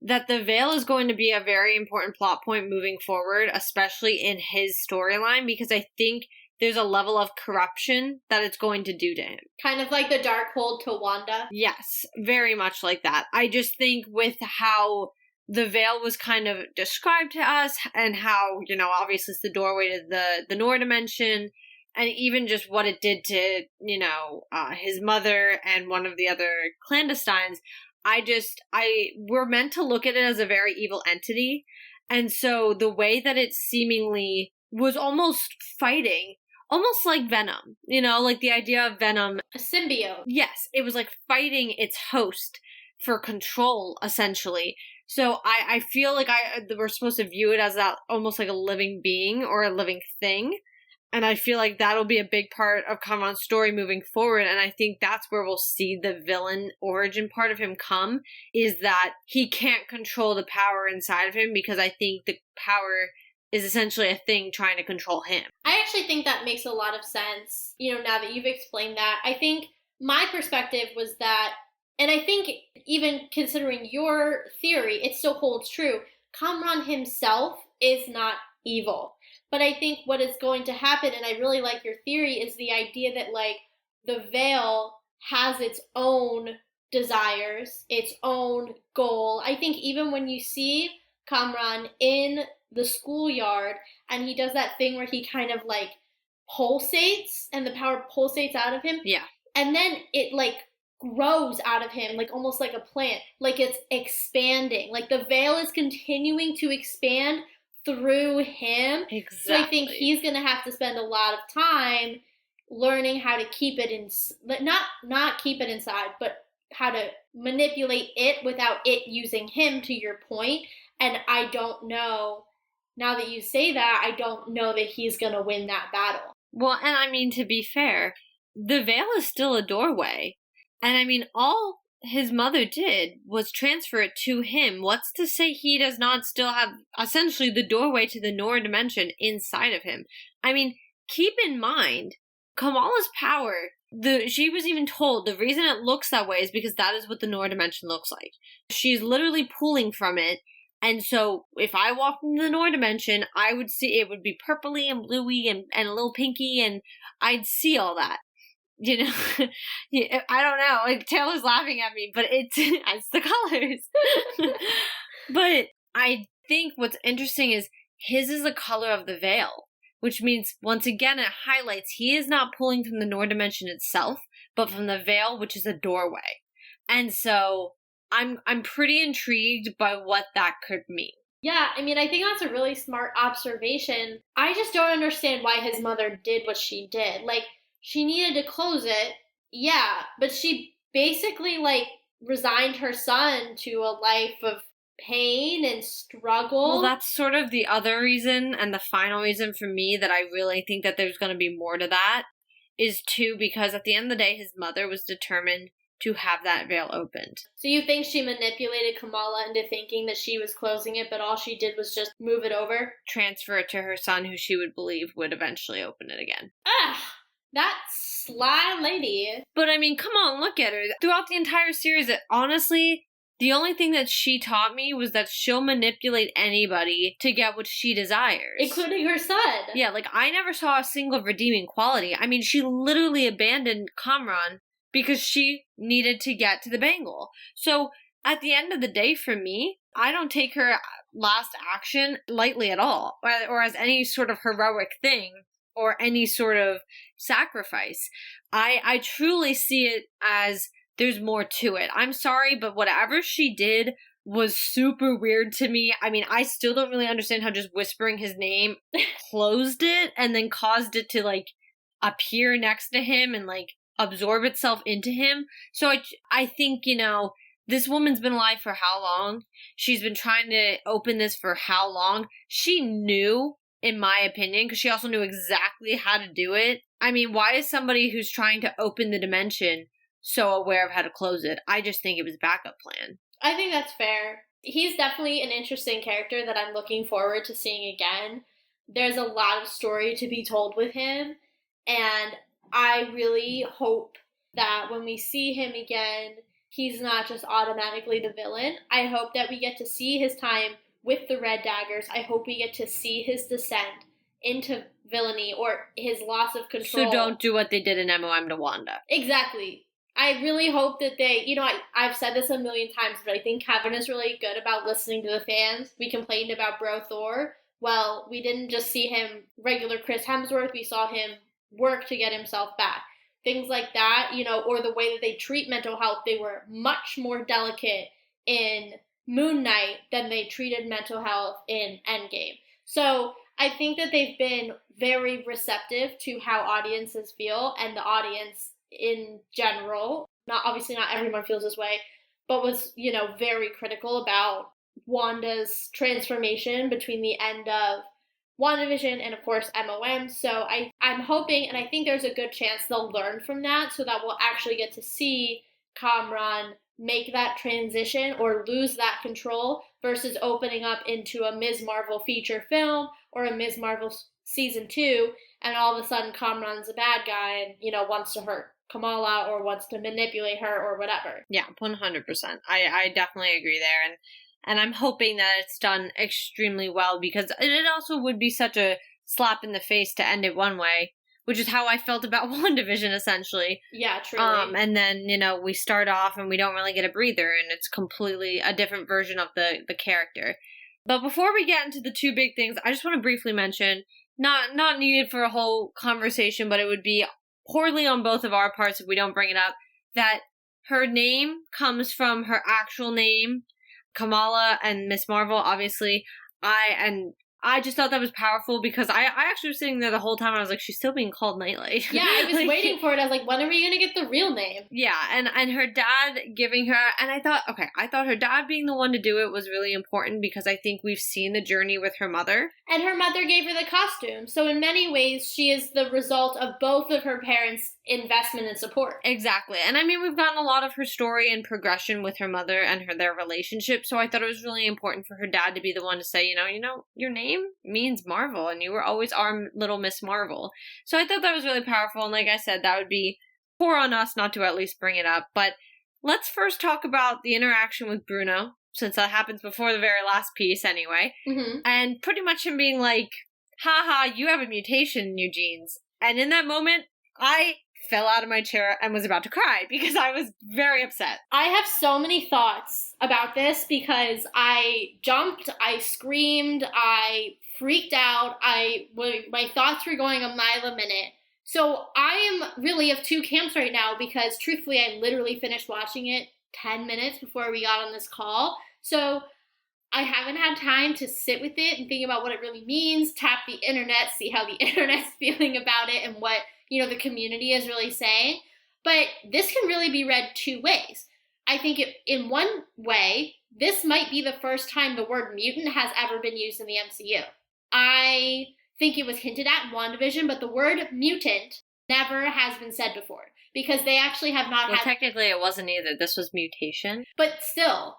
that the Veil is going to be a very important plot point moving forward, especially in his storyline, because I think there's a level of corruption that it's going to do to him. Kind of like the Darkhold to Wanda. Yes, very much like that. I just think with how the Veil was kind of described to us, and how, obviously it's the doorway to the Noor dimension, and even just what it did to, his mother and one of the other clandestines, we're meant to look at it as a very evil entity. And so the way that it seemingly was almost fighting, almost like Venom, like the idea of Venom. A symbiote. Yes, it was like fighting its host for control, essentially. So I feel like we're supposed to view it as that almost like a living being or a living thing. And I feel like that'll be a big part of Kamran's story moving forward. And I think that's where we'll see the villain origin part of him come, is that he can't control the power inside of him, because I think the power is essentially a thing trying to control him. I actually think that makes a lot of sense, now that you've explained that. I think my perspective was that, and I think even considering your theory, it still holds true. Kamran himself is not evil. But I think what is going to happen, and I really like your theory, is the idea that, like, the Veil has its own desires, its own goal. I think even when you see Kamran in the schoolyard, and he does that thing where he kind of, like, pulsates, and the power pulsates out of him. Yeah. And then it, like, grows out of him, like, almost like a plant. Like, it's expanding. Like, the Veil is continuing to expand through him. Exactly. So I think he's going to have to spend a lot of time learning how to keep it in, not keep it inside, but how to manipulate it without it using him, to your point. And I don't know, now that you say that, I don't know that he's going to win that battle. Well, and I mean, to be fair, the Veil is still a doorway. And I mean, all his mother did was transfer it to him. What's to say he does not still have essentially the doorway to the Noor dimension inside of him? I mean, keep in mind, Kamala's power, she was even told the reason it looks that way is because that is what the Noor dimension looks like. She's literally pulling from it. And so if I walked into the Noor dimension, I would see it would be purpley and bluey and a little pinky, and I'd see all that. I don't know, like, Taylor's laughing at me, but it's the colors. But I think what's interesting is his is the color of the Veil, which means, once again, it highlights he is not pulling from the Noor dimension itself, but from the Veil, which is a doorway. And so I'm pretty intrigued by what that could mean. Yeah, I mean, I think that's a really smart observation. I just don't understand why his mother did what she did. Like, she needed to close it, yeah, but she basically, like, resigned her son to a life of pain and struggle. Well, that's sort of the other reason, and the final reason for me that I really think that there's going to be more to that, is too, because at the end of the day, his mother was determined to have that Veil opened. So you think she manipulated Kamala into thinking that she was closing it, but all she did was just move it over? Transfer it to her son, who she would believe would eventually open it again. Ah! That sly lady. But I mean, come on, look at her. Throughout the entire series, honestly, the only thing that she taught me was that she'll manipulate anybody to get what she desires. Including her son. Yeah, like, I never saw a single redeeming quality. I mean, she literally abandoned Kamran because she needed to get to the bangle. So, at the end of the day, for me, I don't take her last action lightly at all, or as any sort of heroic thing, or any sort of sacrifice. I truly see it as there's more to it. I'm sorry, but whatever she did was super weird to me. I mean, I still don't really understand how just whispering his name closed it and then caused it to, like, appear next to him and, like, absorb itself into him. So I think, this woman's been alive for how long? She's been trying to open this for how long? She knew, in my opinion, because she also knew exactly how to do it. I mean, why is somebody who's trying to open the dimension so aware of how to close it? I just think it was a backup plan. I think that's fair. He's definitely an interesting character that I'm looking forward to seeing again. There's a lot of story to be told with him, and I really hope that when we see him again, he's not just automatically the villain. I hope that we get to see his time with the Red Daggers. I hope we get to see his descent into villainy or his loss of control. So don't do what they did in MOM to Wanda. Exactly. I really hope that they, I've said this a million times, but I think Kevin is really good about listening to the fans. We complained about Bro Thor. Well, we didn't just see him regular Chris Hemsworth. We saw him work to get himself back. Things like that, or the way that they treat mental health. They were much more delicate in Moon Knight than they treated mental health in Endgame. So I think that they've been very receptive to how audiences feel, and the audience in general, obviously not everyone feels this way, but was, very critical about Wanda's transformation between the end of WandaVision and, of course, MOM. So I'm hoping, and I think there's a good chance they'll learn from that so that we'll actually get to see Kamran make that transition or lose that control versus opening up into a Ms. Marvel feature film or a Ms. Marvel season 2, and all of a sudden Kamran's a bad guy and, wants to hurt Kamala or wants to manipulate her or whatever. Yeah, 100%. I definitely agree there. And I'm hoping that it's done extremely well, because it also would be such a slap in the face to end it one way, which is how I felt about WandaVision, essentially. Yeah, truly. And then, we start off and we don't really get a breather, and it's completely a different version of the character. But before we get into the two big things, I just want to briefly mention, not needed for a whole conversation, but it would be poorly on both of our parts if we don't bring it up, that her name comes from her actual name, Kamala, and Miss Marvel, obviously. I just thought that was powerful, because I actually was sitting there the whole time and I was like, she's still being called Nightlight. Yeah, I was waiting for it. I was like, when are we going to get the real name? Yeah, and her dad giving her, and I thought her dad being the one to do it was really important, because I think we've seen the journey with her mother. And her mother gave her the costume. So in many ways, she is the result of both of her parents' investment and support. Exactly. And I mean, we've gotten a lot of her story and progression with her mother and their relationship, so I thought it was really important for her dad to be the one to say, your name means Marvel, and you were always our little Miss Marvel. So I thought that was really powerful, and like I said, that would be poor on us not to at least bring it up. But let's first talk about the interaction with Bruno, since that happens before the very last piece anyway. Mm-hmm. And pretty much him being like, haha, you have a mutation in your genes. And in that moment, I fell out of my chair and was about to cry, because I was very upset. I have so many thoughts about this, because I jumped, I screamed, I freaked out, my thoughts were going a mile a minute. So I am really of two camps right now, because truthfully, I literally finished watching it 10 minutes before we got on this call. So I haven't had time to sit with it and think about what it really means, tap the internet, see how the internet's feeling about it and what, the community is really saying. But this can really be read two ways. I think in one way, this might be the first time the word mutant has ever been used in the MCU. I think it was hinted at in WandaVision, but the word mutant never has been said before, because they actually have not had... Technically it wasn't either. This was mutation. But still,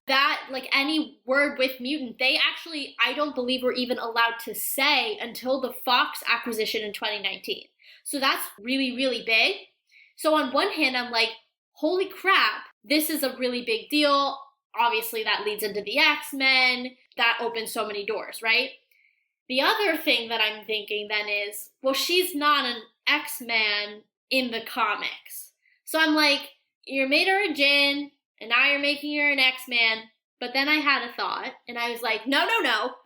that, like any word with mutant, they actually, I don't believe were even allowed to say until the Fox acquisition in 2019. So that's really, really big. So on one hand, I'm like, holy crap, this is a really big deal. Obviously, that leads into the X-Men. That opens so many doors, right? The other thing that I'm thinking then is, well, she's not an X-Man in the comics. So I'm like, you made her a Jinn, and now you're making her an X-Man. But then I had a thought, and I was like, no,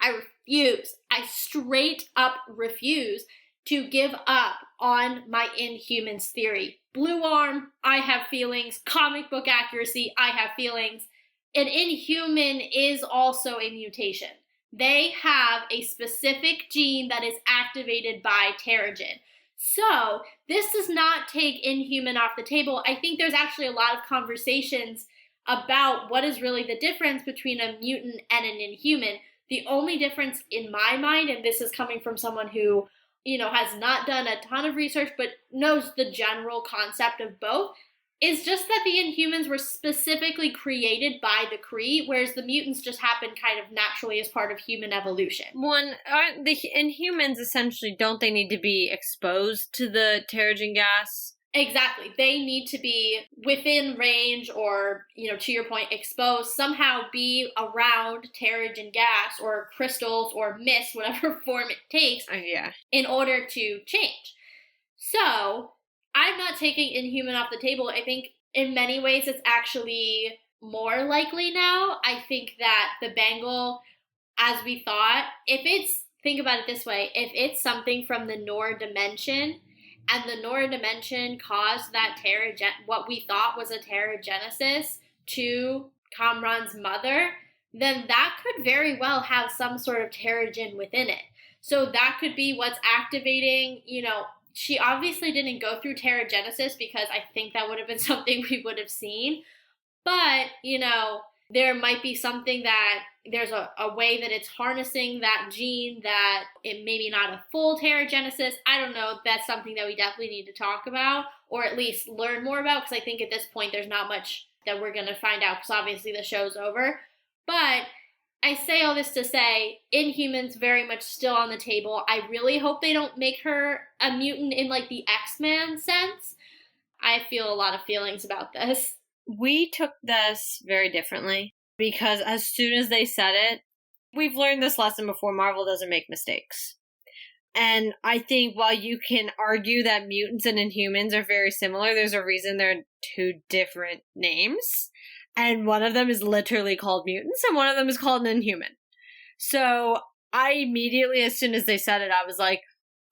I refuse. I straight up refuse to give up on my Inhumans theory. Blue arm, I have feelings. Comic book accuracy, I have feelings. An Inhuman is also a mutation. They have a specific gene that is activated by Terrigen. So this does not take Inhuman off the table. I think there's actually a lot of conversations about what is really the difference between a mutant and an Inhuman. The only difference in my mind, and this is coming from someone who, has not done a ton of research but knows the general concept of both, is just that the Inhumans were specifically created by the Kree, whereas the mutants just happened kind of naturally as part of human evolution. Aren't the Inhumans essentially, don't they need to be exposed to the Terrigen gas? Exactly. They need to be within range or, to your point, exposed, somehow be around Terrigen gas or crystals or mist, whatever form it takes, Yeah. in order to change. So, I'm not taking Inhuman off the table. I think in many ways it's actually more likely now. I think that the Bangle, as we thought, think about it this way, if it's something from the Nor dimension, and the Nor dimension caused that what we thought was a Terrigenesis to Kamran's mother, then that could very well have some sort of Terrigen within it. So that could be what's activating, she obviously didn't go through Terrigenesis because I think that would have been something we would have seen. But, there might be something that there's a way that it's harnessing that gene that it maybe not a full Terrigenesis. I don't know. That's something that we definitely need to talk about or at least learn more about, because I think at this point there's not much that we're going to find out because obviously the show's over. But I say all this to say Inhumans very much still on the table. I really hope they don't make her a mutant in like the X-Men sense. I feel a lot of feelings about this. We took this very differently because as soon as they said it, we've learned this lesson before, Marvel doesn't make mistakes. And I think while you can argue that mutants and Inhumans are very similar, there's a reason they're two different names. And one of them is literally called mutants and one of them is called an Inhuman. So I immediately, as soon as they said it, I was like,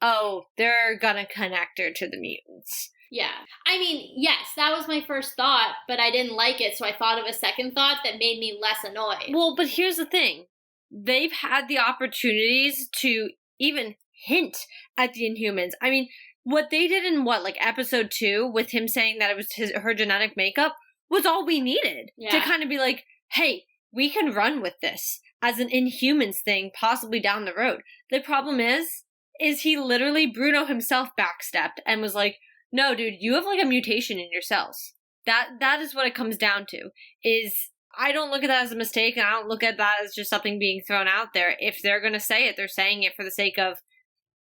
oh, they're gonna connect her to the mutants. Yeah. I mean, yes, that was my first thought, but I didn't like it, so I thought of a second thought that made me less annoyed. Well, but here's the thing. They've had the opportunities to even hint at the Inhumans. I mean, what they did in episode 2 with him saying that it was her genetic makeup was all we needed to kind of be like, hey, we can run with this as an Inhumans thing possibly down the road. The problem is he literally, Bruno himself backstepped and was like, no, dude, you have a mutation in your cells. That is what it comes down to. Is I don't look at that as a mistake, and I don't look at that as just something being thrown out there. If they're going to say it, they're saying it for the sake of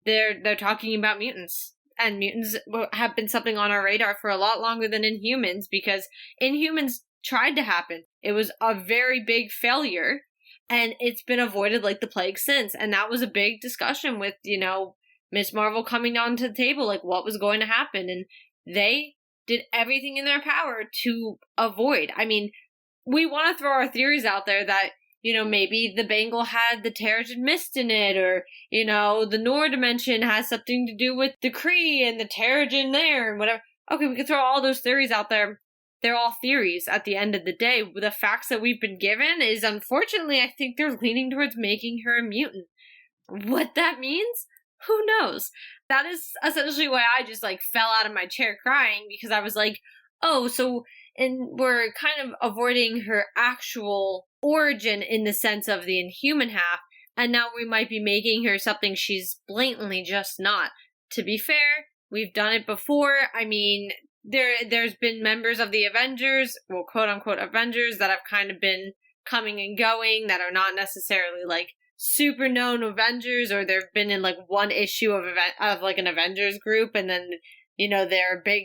they're talking about mutants. And mutants have been something on our radar for a lot longer than Inhumans, because Inhumans tried to happen. It was a very big failure, and it's been avoided like the plague since. And that was a big discussion with, Miss Marvel coming onto the table, what was going to happen. And they did everything in their power to avoid. I mean, we want to throw our theories out there that, maybe the Bangle had the Terrigen mist in it, or, the Nor dimension has something to do with the Kree and the Terrigen there and whatever. Okay, we could throw all those theories out there. They're all theories at the end of the day. The facts that we've been given is, unfortunately, I think they're leaning towards making her a mutant. What that means? Who knows? That is essentially why I just fell out of my chair crying, because I was like, oh, so, and we're kind of avoiding her actual origin in the sense of the Inhuman half, and now we might be making her something she's blatantly just not. To be fair, we've done it before. I mean, there's been members of the Avengers, well, quote unquote Avengers, that have kind of been coming and going that are not necessarily super known Avengers, or they've been in one issue of an Avengers group, and then they're a big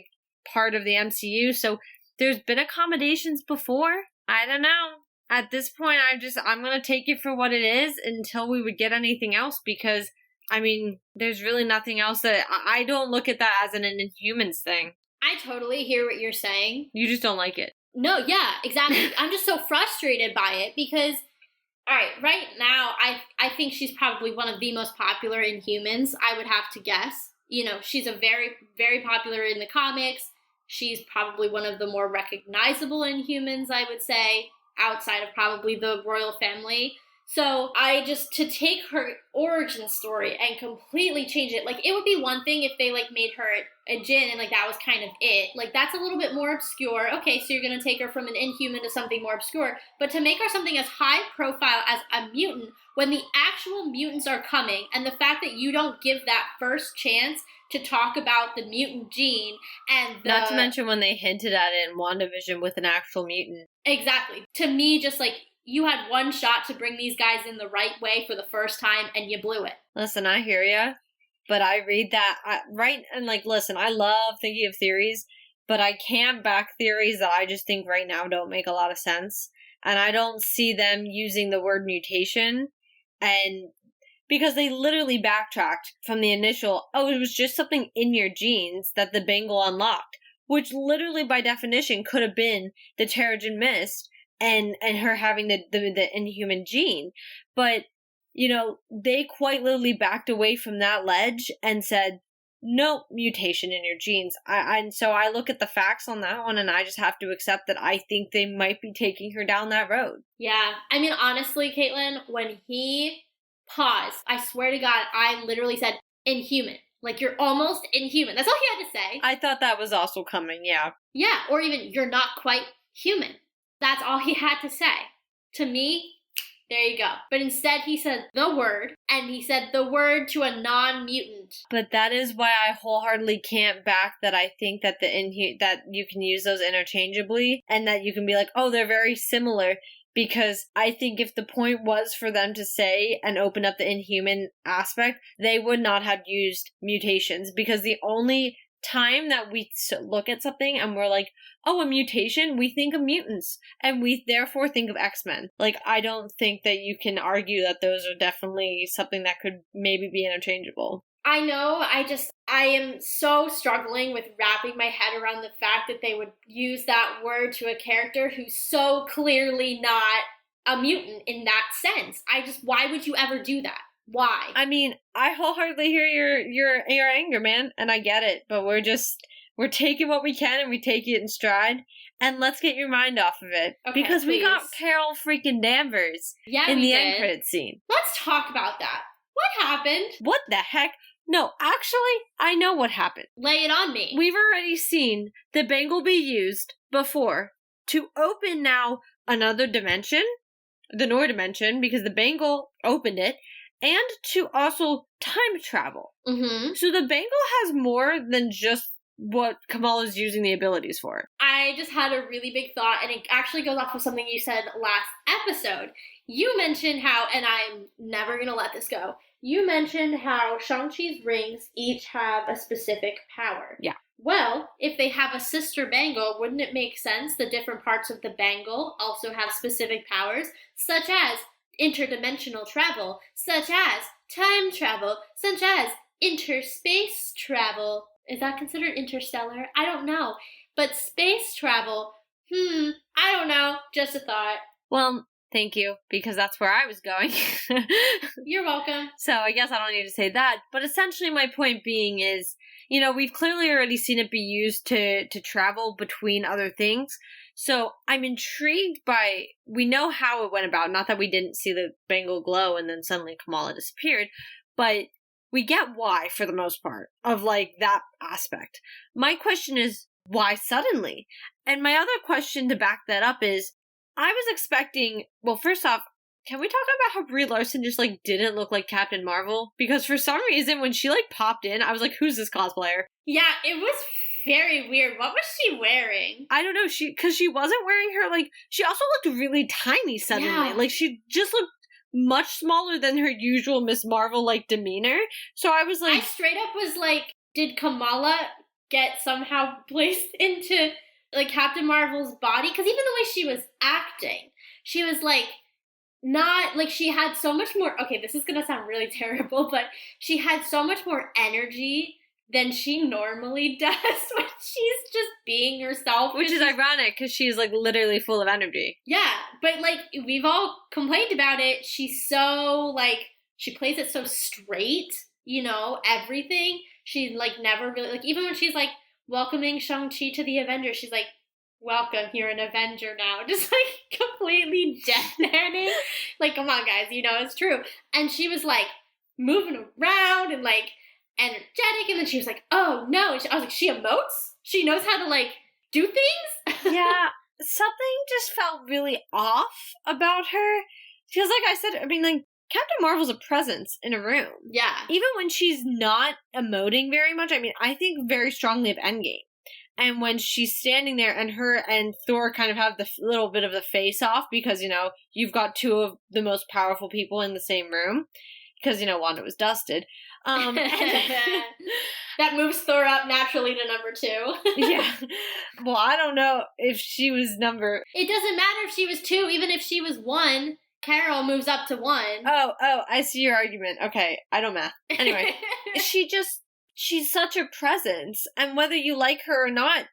part of the MCU. So there's been accommodations before. I don't know. At this point, I'm gonna take it for what it is until we would get anything else, because I mean, there's really nothing else that I don't look at that as an Inhumans thing. I totally hear what you're saying. You just don't like it. No, yeah, exactly. I'm just so frustrated by it because, all right now, I think she's probably one of the most popular Inhumans, I would have to guess. She's a very, very popular in the comics. She's probably one of the more recognizable Inhumans, I would say, outside of probably the royal family. So to take her origin story and completely change it, it would be one thing if they made her a Jinn and that was kind of it. That's a little bit more obscure. Okay, so you're going to take her from an Inhuman to something more obscure. But to make her something as high profile as a mutant when the actual mutants are coming, and the fact that you don't give that first chance to talk about the mutant gene and not to mention when they hinted at it in WandaVision with an actual mutant. Exactly. To me, just you had one shot to bring these guys in the right way for the first time, and you blew it. Listen, I hear ya. but I read that, and like, listen, I love thinking of theories, but I can't back theories that I just think right now don't make a lot of sense. And I don't see them using the word mutation, and because they literally backtracked from the initial, oh, it was just something in your genes that the Bengal unlocked, which literally by definition could have been the Terrigen Mist and her having the inhuman gene. But, they quite literally backed away from that ledge and said, no mutation in your genes. And so I look at the facts on that one, and I just have to accept that I think they might be taking her down that road. Yeah. I mean, honestly, Caitlin, when he paused, I swear to God, I literally said, inhuman. Like, you're almost inhuman. That's all he had to say. I thought that was also coming, yeah. Yeah, or even, you're not quite human. That's all he had to say. To me, there you go. But instead, he said the word, and he said the word to a non-mutant. But that is why I wholeheartedly can't back that I think that that you can use those interchangeably, and that you can be like, oh, they're very similar. Because I think if the point was for them to say and open up the inhuman aspect, they would not have used mutations. Because the only time that we look at something and we're like, oh, a mutation, we think of mutants. And we therefore think of X-Men. Like, I don't think that you can argue that those are definitely something that could maybe be interchangeable. I know, I am so struggling with wrapping my head around the fact that they would use that word to a character who's so clearly not a mutant in that sense. Why would you ever do that? Why? I mean, I wholeheartedly hear your anger, man, and I get it, but we're taking what we can and we take it in stride. And let's get your mind off of it. Okay, because please. We got Carol freaking Danvers in the end credit scene. Let's talk about that. What happened? What the heck? No, actually, I know what happened. Lay it on me. We've already seen the Bengal be used before to open now another dimension, the Noor dimension, because the Bengal opened it, and to also time travel. Mm-hmm. So the Bengal has more than just what Kamala's using the abilities for. I just had a really big thought, and it actually goes off of something you said last episode. You mentioned how, and I'm never going to let this go, you mentioned how Shang-Chi's rings each have a specific power. Yeah. Well, if they have a sister bangle, wouldn't it make sense the different parts of the bangle also have specific powers, such as interdimensional travel, such as time travel, such as interspace travel? Is that considered interstellar? I don't know. But space travel, I don't know. Just a thought. Well, thank you, because that's where I was going. You're welcome. So I guess I don't need to say that. But essentially my point being is, we've clearly already seen it be used to travel between other things. So I'm intrigued by, we know how it went about. Not that we didn't see the bangle glow and then suddenly Kamala disappeared, but we get why for the most part of like that aspect. My question is, why suddenly? And my other question to back that up is, I was expecting, well, first off, can we talk about how Brie Larson just like didn't look like Captain Marvel? Because for some reason when she like popped in, I was like, who's this cosplayer? Yeah, it was very weird. What was she wearing? I don't know, because she wasn't wearing her, like, she also looked really tiny suddenly. Yeah. Like, she just looked much smaller than her usual Miss Marvel-like demeanor. So I was like... I straight up was like, did Kamala get somehow placed into, like, Captain Marvel's body? Because even the way she was acting, she was like, not, like, she had so much more... Okay, this is gonna sound really terrible, but she had so much more energy than she normally does when she's just being herself. Which is ironic, because she's, like, literally full of energy. Yeah, but, like, we've all complained about it. She's so, like, she plays it so straight, everything. She, like, never really, like, even when she's, like, welcoming Shang-Chi to the Avengers, she's like, welcome, you're an Avenger now. Just, like, completely dead-manning. Like, come on, guys, it's true. And she was, like, moving around and, like, energetic, and then she was like, oh no, and I was like, she emotes? She knows how to, like, do things? Yeah, something just felt really off about her. Because like I said, I mean, like, Captain Marvel's a presence in a room. Yeah. Even when she's not emoting very much, I mean, I think very strongly of Endgame. And when she's standing there and her and Thor kind of have the little bit of the face off because, you've got two of the most powerful people in the same room. because, Wanda was dusted. That moves Thor up naturally to number 2. Yeah. Well, I don't know if she was number... It doesn't matter if she was 2, even if she was 1, Carol moves up to 1. Oh, I see your argument. Okay, I don't math. Anyway, she's such a presence, and whether you like her or not,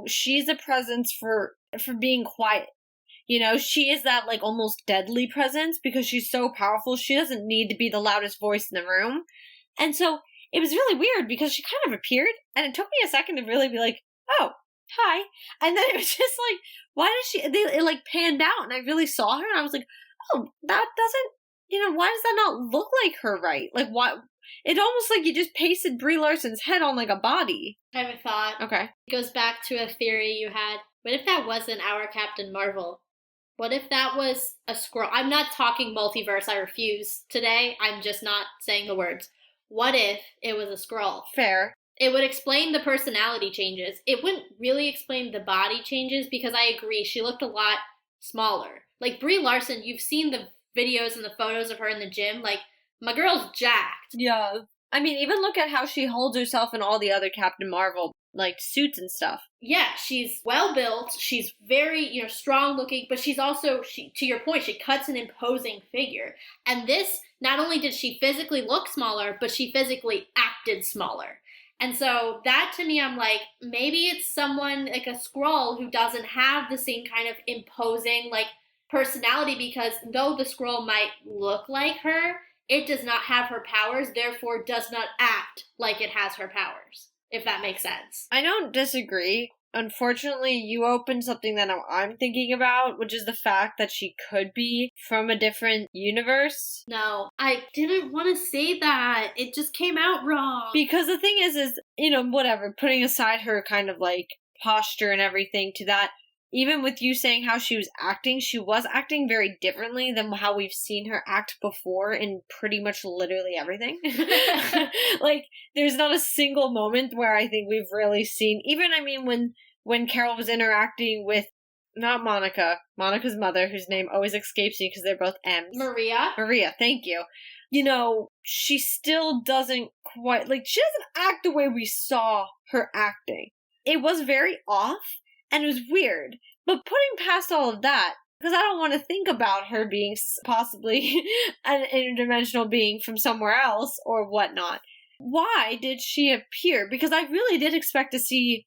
she's a presence for being quiet. She is that, like, almost deadly presence because she's so powerful. She doesn't need to be the loudest voice in the room. And so it was really weird because she kind of appeared, and it took me a second to really be like, oh, hi. And then it was just like, why did it like panned out, and I really saw her, and I was like, oh, that doesn't, why does that not look like her right? Like, what? It almost like you just pasted Brie Larson's head on like a body. I have a thought. Okay. It goes back to a theory you had. What if that wasn't our Captain Marvel? What if that was a Skrull? I'm not talking multiverse, I refuse today. I'm just not saying the words. What if it was a Skrull? Fair. It would explain the personality changes. It wouldn't really explain the body changes because I agree, she looked a lot smaller. Like Brie Larson, you've seen the videos and the photos of her in the gym. Like, my girl's jacked. Yeah. I mean, even look at how she holds herself in all the other Captain Marvel, like, suits and stuff. Yeah, she's well built. She's very, strong looking, but she's also, to your point, she cuts an imposing figure. And this, not only did she physically look smaller, but she physically acted smaller. And so that to me, I'm like, maybe it's someone like a Skrull who doesn't have the same kind of imposing, like, personality, because though the Skrull might look like her, it does not have her powers, therefore does not act like it has her powers, if that makes sense. I don't disagree. Unfortunately, you opened something that I'm thinking about, which is the fact that she could be from a different universe. No, I didn't want to say that. It just came out wrong. Because the thing is, whatever, putting aside her kind of like posture and everything to that, even with you saying how she was acting very differently than how we've seen her act before in pretty much literally everything. Like, there's not a single moment where I think we've really seen, even, when Carol was interacting with, not Monica's mother, whose name always escapes me because they're both M's. Maria, thank you. She still doesn't quite, like, she doesn't act the way we saw her acting. It was very off. And it was weird. But putting past all of that, because I don't want to think about her being possibly an interdimensional being from somewhere else or whatnot, why did she appear? Because I really did expect to see,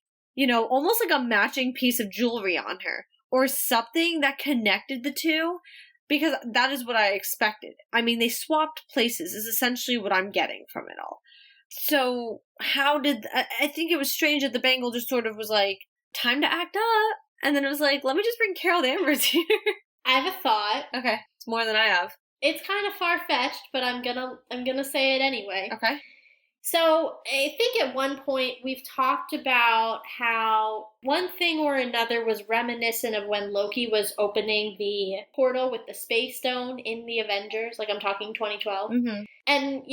almost like a matching piece of jewelry on her or something that connected the two, because that is what I expected. They swapped places is essentially what I'm getting from it all. So I think it was strange that the bangle just sort of was like, time to act up. And then it was like, let me just bring Carol Danvers here. I have a thought. Okay. It's more than I have. It's kind of far-fetched, but I'm gonna say it anyway. Okay. So, I think at one point we've talked about how one thing or another was reminiscent of when Loki was opening the portal with the Space Stone in the Avengers. Like, I'm talking 2012. Mm-hmm. And,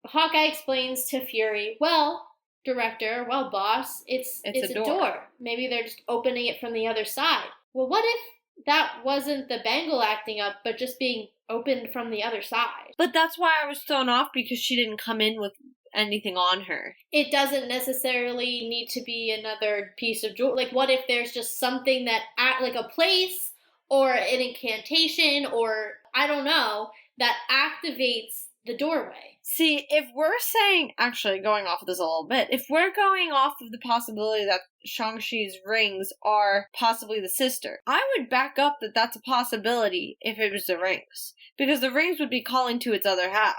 Hawkeye explains to Fury, well, director, well, boss, it's a door. Maybe they're just opening it from the other side. Well, what if that wasn't the bangle acting up, but just being opened from the other side? But that's why I was thrown off, because she didn't come in with anything on her. It doesn't necessarily need to be another piece of jewelry. Like, what if there's just something that, like a place or an incantation or, I don't know, that activates the doorway? See, if we're saying, actually going off of this a little bit, if we're going off of the possibility that Shang-Chi's rings are possibly the sister, I would back up that that's a possibility if it was the rings. Because the rings would be calling to its other half,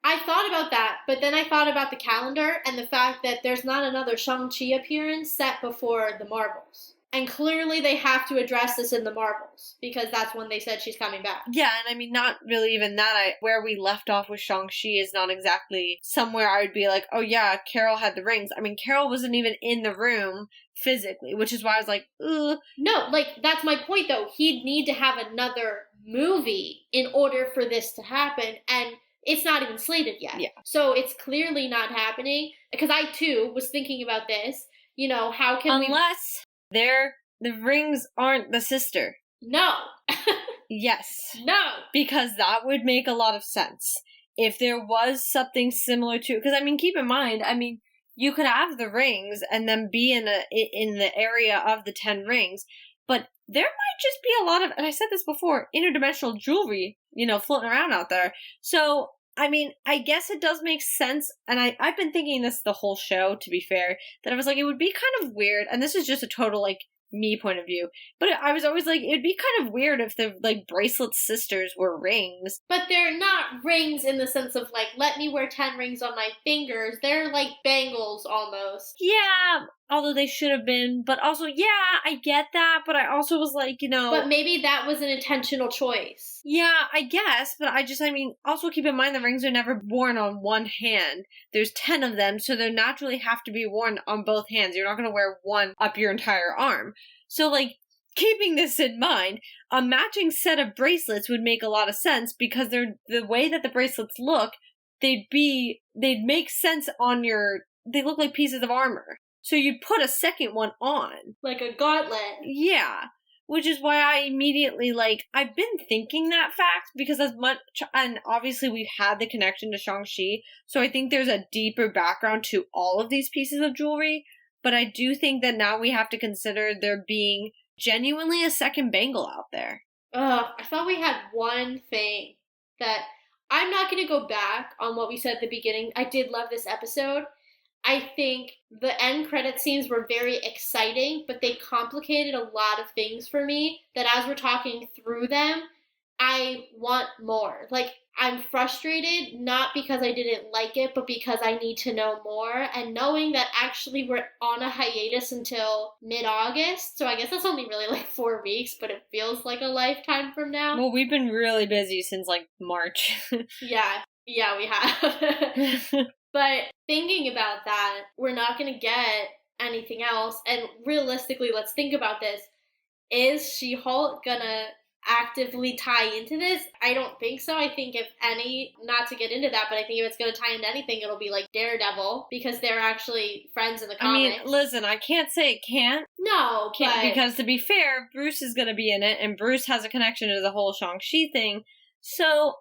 I thought about that, but then I thought about the calendar and the fact that there's not another Shang-Chi appearance set before the Marvels. And clearly they have to address this in the Marvels, because that's when they said she's coming back. Yeah, and not really even that. Where we left off with Shang-Chi is not exactly somewhere I would be like, oh yeah, Carol had the rings. Carol wasn't even in the room physically, which is why I was like, ugh. No, that's my point though. He'd need to have another movie in order for this to happen, and it's not even slated yet. Yeah. So it's clearly not happening, because I too was thinking about this. How can Unless the rings aren't the sister. No. Yes. No. Because that would make a lot of sense. if there was something similar to, because I mean, keep in mind, I mean, you could have the rings and then be in the area of the 10 rings, but there might just be a lot of, and I said this before, interdimensional jewelry, floating around out there. So, I mean, I guess it does make sense, and I've been thinking this the whole show, to be fair, that I was like, it would be kind of weird, and this is just a total, like, me point of view, but I was always like, it'd be kind of weird if the, like, bracelet sisters were rings. But they're not rings in the sense of, like, let me wear 10 rings on my fingers. They're like bangles almost. Yeah, although they should have been, but also, yeah, I get that, but I also was like, But maybe that was an intentional choice. Yeah, I guess, but I mean, also keep in mind the rings are never worn on one hand. There's 10 of them, so they naturally have to be worn on both hands. You're not going to wear one up your entire arm. So, like, keeping this in mind, a matching set of bracelets would make a lot of sense because they're the way that the bracelets look, they'd make sense on they look like pieces of armor. So you'd put a second one on. Like a gauntlet. Yeah. Which is why I immediately, like, I've been thinking that fact because as much, and obviously we've had the connection to Shang-Chi, so I think there's a deeper background to all of these pieces of jewelry, but I do think that now we have to consider there being genuinely a second bangle out there. I thought we had one thing that, I'm not going to go back on what we said at the beginning. I did love this episode. I think the end credit scenes were very exciting, but they complicated a lot of things for me that as we're talking through them, I want more. Like, I'm frustrated, not because I didn't like it, but because I need to know more. And knowing that actually we're on a hiatus until mid-August, so I guess that's only really like 4 weeks, but it feels like a lifetime from now. Well, we've been really busy since like March. Yeah, we have. But thinking about that, we're not going to get anything else. And realistically, let's think about this. Is She-Hulk going to actively tie into this? I don't think so. I think if any, not to get into that, but I think if it's going to tie into anything, it'll be like Daredevil, because they're actually friends in the comics. I mean, listen, I can't say it can't. No, because to be fair, Bruce is going to be in it, and Bruce has a connection to the whole Shang-Chi thing. So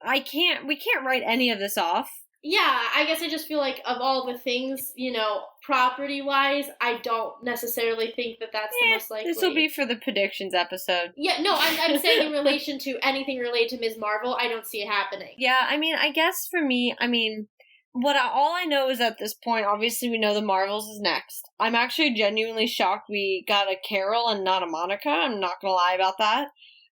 we can't write any of this off. Yeah, I guess I just feel like of all the things, property-wise, I don't necessarily think that that's the most likely. This will be for the predictions episode. Yeah, no, I'm saying in relation to anything related to Ms. Marvel, I don't see it happening. Yeah, I mean, I guess for me, all I know is at this point, obviously we know the Marvels is next. I'm actually genuinely shocked we got a Carol and not a Monica. I'm not gonna lie about that.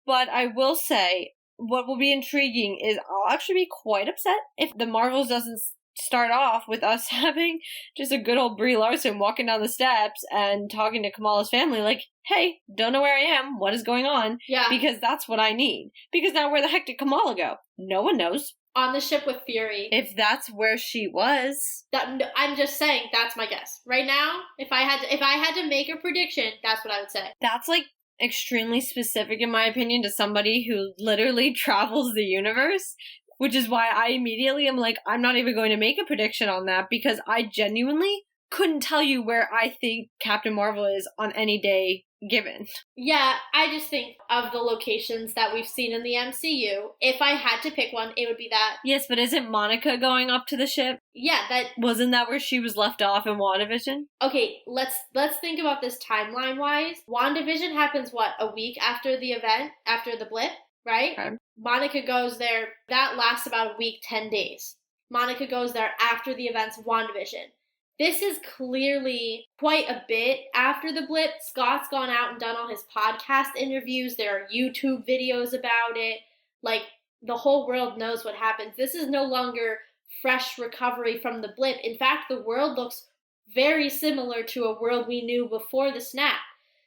But I will say, what will be intriguing is I'll actually be quite upset if the Marvels doesn't start off with us having just a good old Brie Larson walking down the steps and talking to Kamala's family like, hey, don't know where I am, what is going on? Yeah. Because that's what I need. Because now where the heck did Kamala go? No one knows. On the ship with Fury. If that's where she was. I'm just saying, that's my guess. Right now, if I had to make a prediction, that's what I would say. That's like extremely specific in my opinion to somebody who literally travels the universe, which is why I immediately am like, I'm not even going to make a prediction on that because I genuinely couldn't tell you where I think Captain Marvel is on any day given. Yeah, I just think of the locations that we've seen in the MCU, if I had to pick one, it would be that. Yes, but isn't Monica going up to the ship? Yeah, Wasn't that where she was left off in WandaVision? Okay, let's think about this timeline-wise. WandaVision happens, a week after the event, after the blip, right? Okay. Monica goes there, that lasts about a week, 10 days. Monica goes there after the events of WandaVision. This is clearly quite a bit after the blip. Scott's gone out and done all his podcast interviews. There are YouTube videos about it. Like, the whole world knows what happens. This is no longer fresh recovery from the blip. In fact, the world looks very similar to a world we knew before the snap.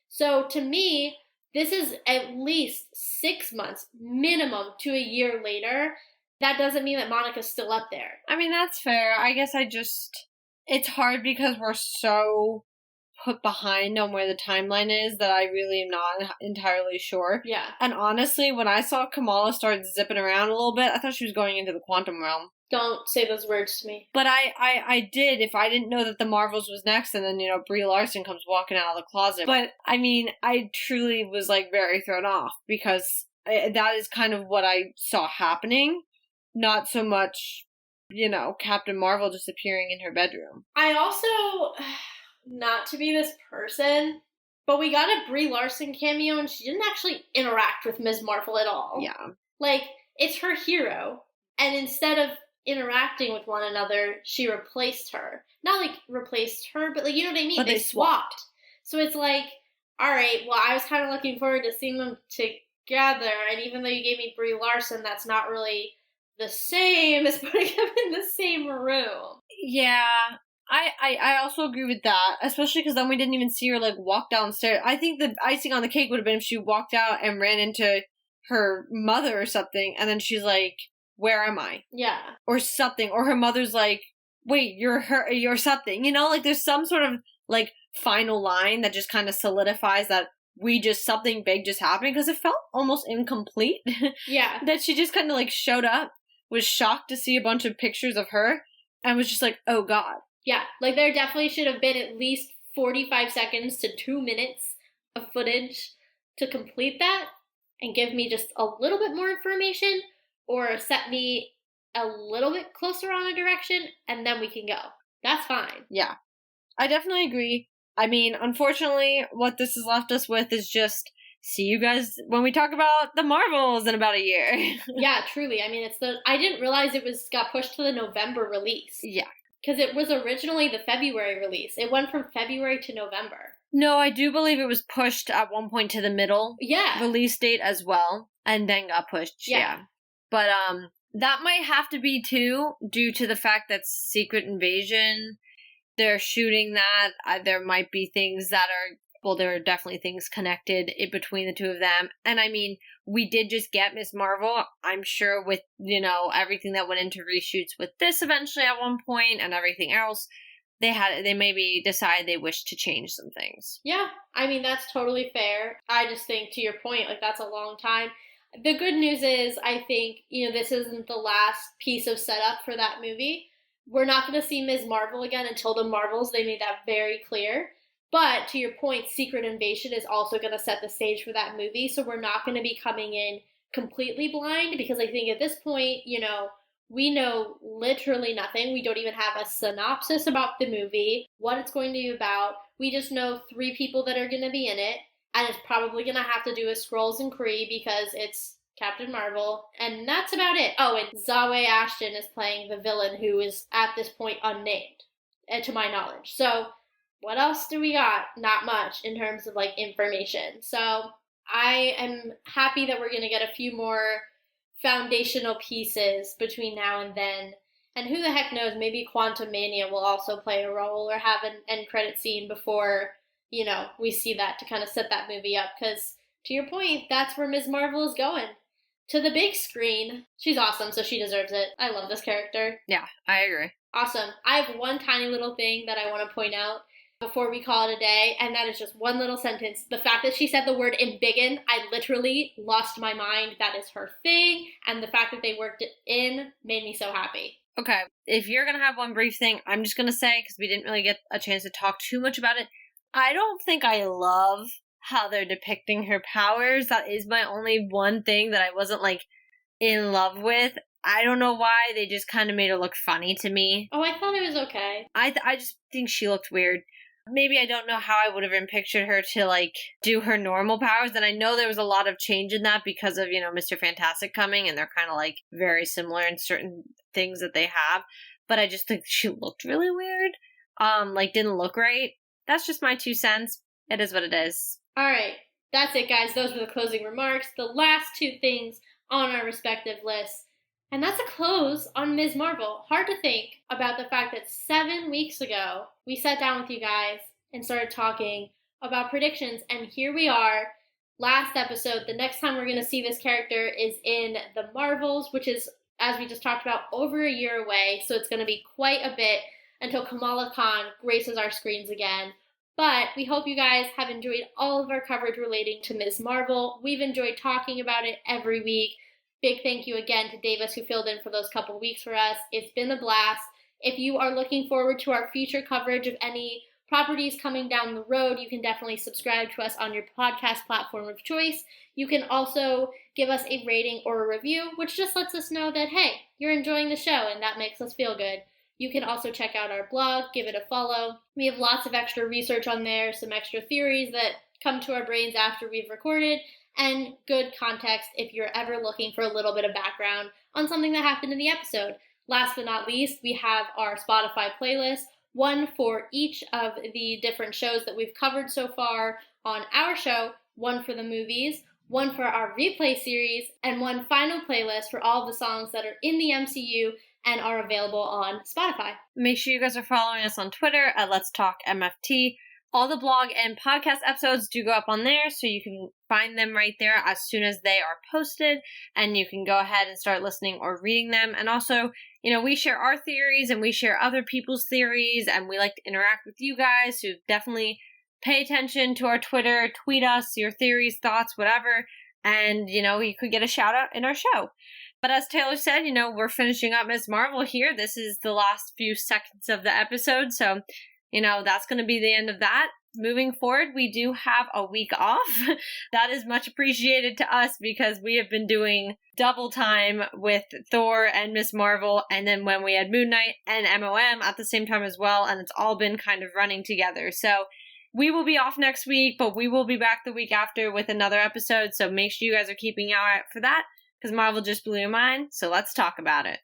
So, to me, this is at least 6 months, minimum, to a year later. That doesn't mean that Monica's still up there. I mean, that's fair. I guess it's hard because we're so put behind on where the timeline is that I really am not entirely sure. Yeah. And honestly, when I saw Kamala start zipping around a little bit, I thought she was going into the quantum realm. Don't say those words to me. But I did if I didn't know that the Marvels was next and then, Brie Larson comes walking out of the closet. But, I mean, I truly was, very thrown off because that is kind of what I saw happening. not so much, Captain Marvel just appearing in her bedroom. I also, not to be this person, but we got a Brie Larson cameo and she didn't actually interact with Ms. Marvel at all. Yeah. Like, it's her hero, and instead of interacting with one another, she replaced her. Not like replaced her, but like, you know what I mean? But they swapped. So it's like, alright, well, I was kind of looking forward to seeing them together, and even though you gave me Brie Larson, that's not really the same as putting them in the same room. Yeah. I also agree with that, especially because then we didn't even see her, like, walk downstairs. I think the icing on the cake would have been if she walked out and ran into her mother or something, and then she's like, where am I? Yeah. Or something. Or her mother's like, wait, you're something. Like, there's some sort of, like, final line that just kind of solidifies that something big just happened, because it felt almost incomplete. Yeah. That she just kind of, like, showed up, was shocked to see a bunch of pictures of her, and was just like, oh god. Yeah, like there definitely should have been at least 45 seconds to 2 minutes of footage to complete that and give me just a little bit more information or set me a little bit closer on a direction, and then we can go. That's fine. Yeah, I definitely agree. I mean, unfortunately, what this has left us with is just see you guys when we talk about the Marvels in about a year. Yeah, truly. I mean, I didn't realize it got pushed to the November release. Yeah. Because it was originally the February release. It went from February to November. No, I do believe it was pushed at one point to the middle release date as well, and then got pushed. Yeah. But that might have to be too, due to the fact that Secret Invasion, they're shooting that. There might be things that are, well, there are definitely things connected in between the two of them. And I mean, we did just get Ms. Marvel. I'm sure with, everything that went into reshoots with this eventually at one point and everything else, they maybe decide they wish to change some things. Yeah, I mean, that's totally fair. I just think, to your point, like, that's a long time. The good news is, I think, this isn't the last piece of setup for that movie. We're not going to see Ms. Marvel again until the Marvels. They made that very clear. But to your point, Secret Invasion is also going to set the stage for that movie. So we're not going to be coming in completely blind, because I think at this point, we know literally nothing. We don't even have a synopsis about the movie, what it's going to be about. We just know 3 people that are going to be in it, and it's probably going to have to do with Skrulls and Kree because it's Captain Marvel, and that's about it. Oh, and Zawe Ashton is playing the villain, who is at this point unnamed, to my knowledge. So what else do we got? Not much in terms of, like, information. So I am happy that we're going to get a few more foundational pieces between now and then. And who the heck knows, maybe Quantum Mania will also play a role or have an end credit scene before, we see that, to kind of set that movie up. Because, to your point, that's where Ms. Marvel is going. To the big screen. She's awesome, so she deserves it. I love this character. Yeah, I agree. Awesome. I have one tiny little thing that I want to point out before we call it a day, and that is just one little sentence. The fact that she said the word embiggen, I literally lost my mind. That is her thing, and the fact that they worked it in made me so happy. Okay, if you're going to have one brief thing, I'm just going to say, because we didn't really get a chance to talk too much about it, I don't think I love how they're depicting her powers. That is my only one thing that I wasn't, like, in love with. I don't know why, they just kind of made her look funny to me. Oh, I thought it was okay. I just think she looked weird. Maybe I don't know how I would have pictured her to, like, do her normal powers. And I know there was a lot of change in that because of, Mr. Fantastic coming, and they're kind of, like, very similar in certain things that they have. But I just think she looked really weird. Didn't look right. That's just my 2 cents. It is what it is. All right. That's it, guys. Those were the closing remarks. The last 2 things on our respective lists. And that's a close on Ms. Marvel. Hard to think about the fact that 7 weeks ago, we sat down with you guys and started talking about predictions. And here we are, last episode. The next time we're going to see this character is in the Marvels, which is, as we just talked about, over a year away. So it's going to be quite a bit until Kamala Khan graces our screens again. But we hope you guys have enjoyed all of our coverage relating to Ms. Marvel. We've enjoyed talking about it every week. Big thank you again to Davis, who filled in for those couple weeks for us. It's been a blast. If you are looking forward to our future coverage of any properties coming down the road, you can definitely subscribe to us on your podcast platform of choice. You can also give us a rating or a review, which just lets us know that, hey, you're enjoying the show, and that makes us feel good. You can also check out our blog, give it a follow. We have lots of extra research on there, some extra theories that come to our brains after we've recorded, and good context if you're ever looking for a little bit of background on something that happened in the episode. Last but not least, we have our Spotify playlist, one for each of the different shows that we've covered so far on our show, one for the movies, one for our replay series, and one final playlist for all the songs that are in the MCU and are available on Spotify. Make sure you guys are following us on Twitter at Let's Talk MFT. All the blog and podcast episodes do go up on there, so you can find them right there as soon as they are posted, and you can go ahead and start listening or reading them. And also, we share our theories and we share other people's theories, and we like to interact with you guys, so definitely pay attention to our Twitter, tweet us your theories, thoughts, whatever, and, you could get a shout out in our show. But as Taylor said, we're finishing up Ms. Marvel here. This is the last few seconds of the episode, so that's going to be the end of that. Moving forward, we do have a week off. That is much appreciated to us because we have been doing double time with Thor and Ms. Marvel, and then when we had Moon Knight and MOM at the same time as well, and it's all been kind of running together. So we will be off next week, but we will be back the week after with another episode, so make sure you guys are keeping an eye out for that, because Marvel just blew your mind, so let's talk about it.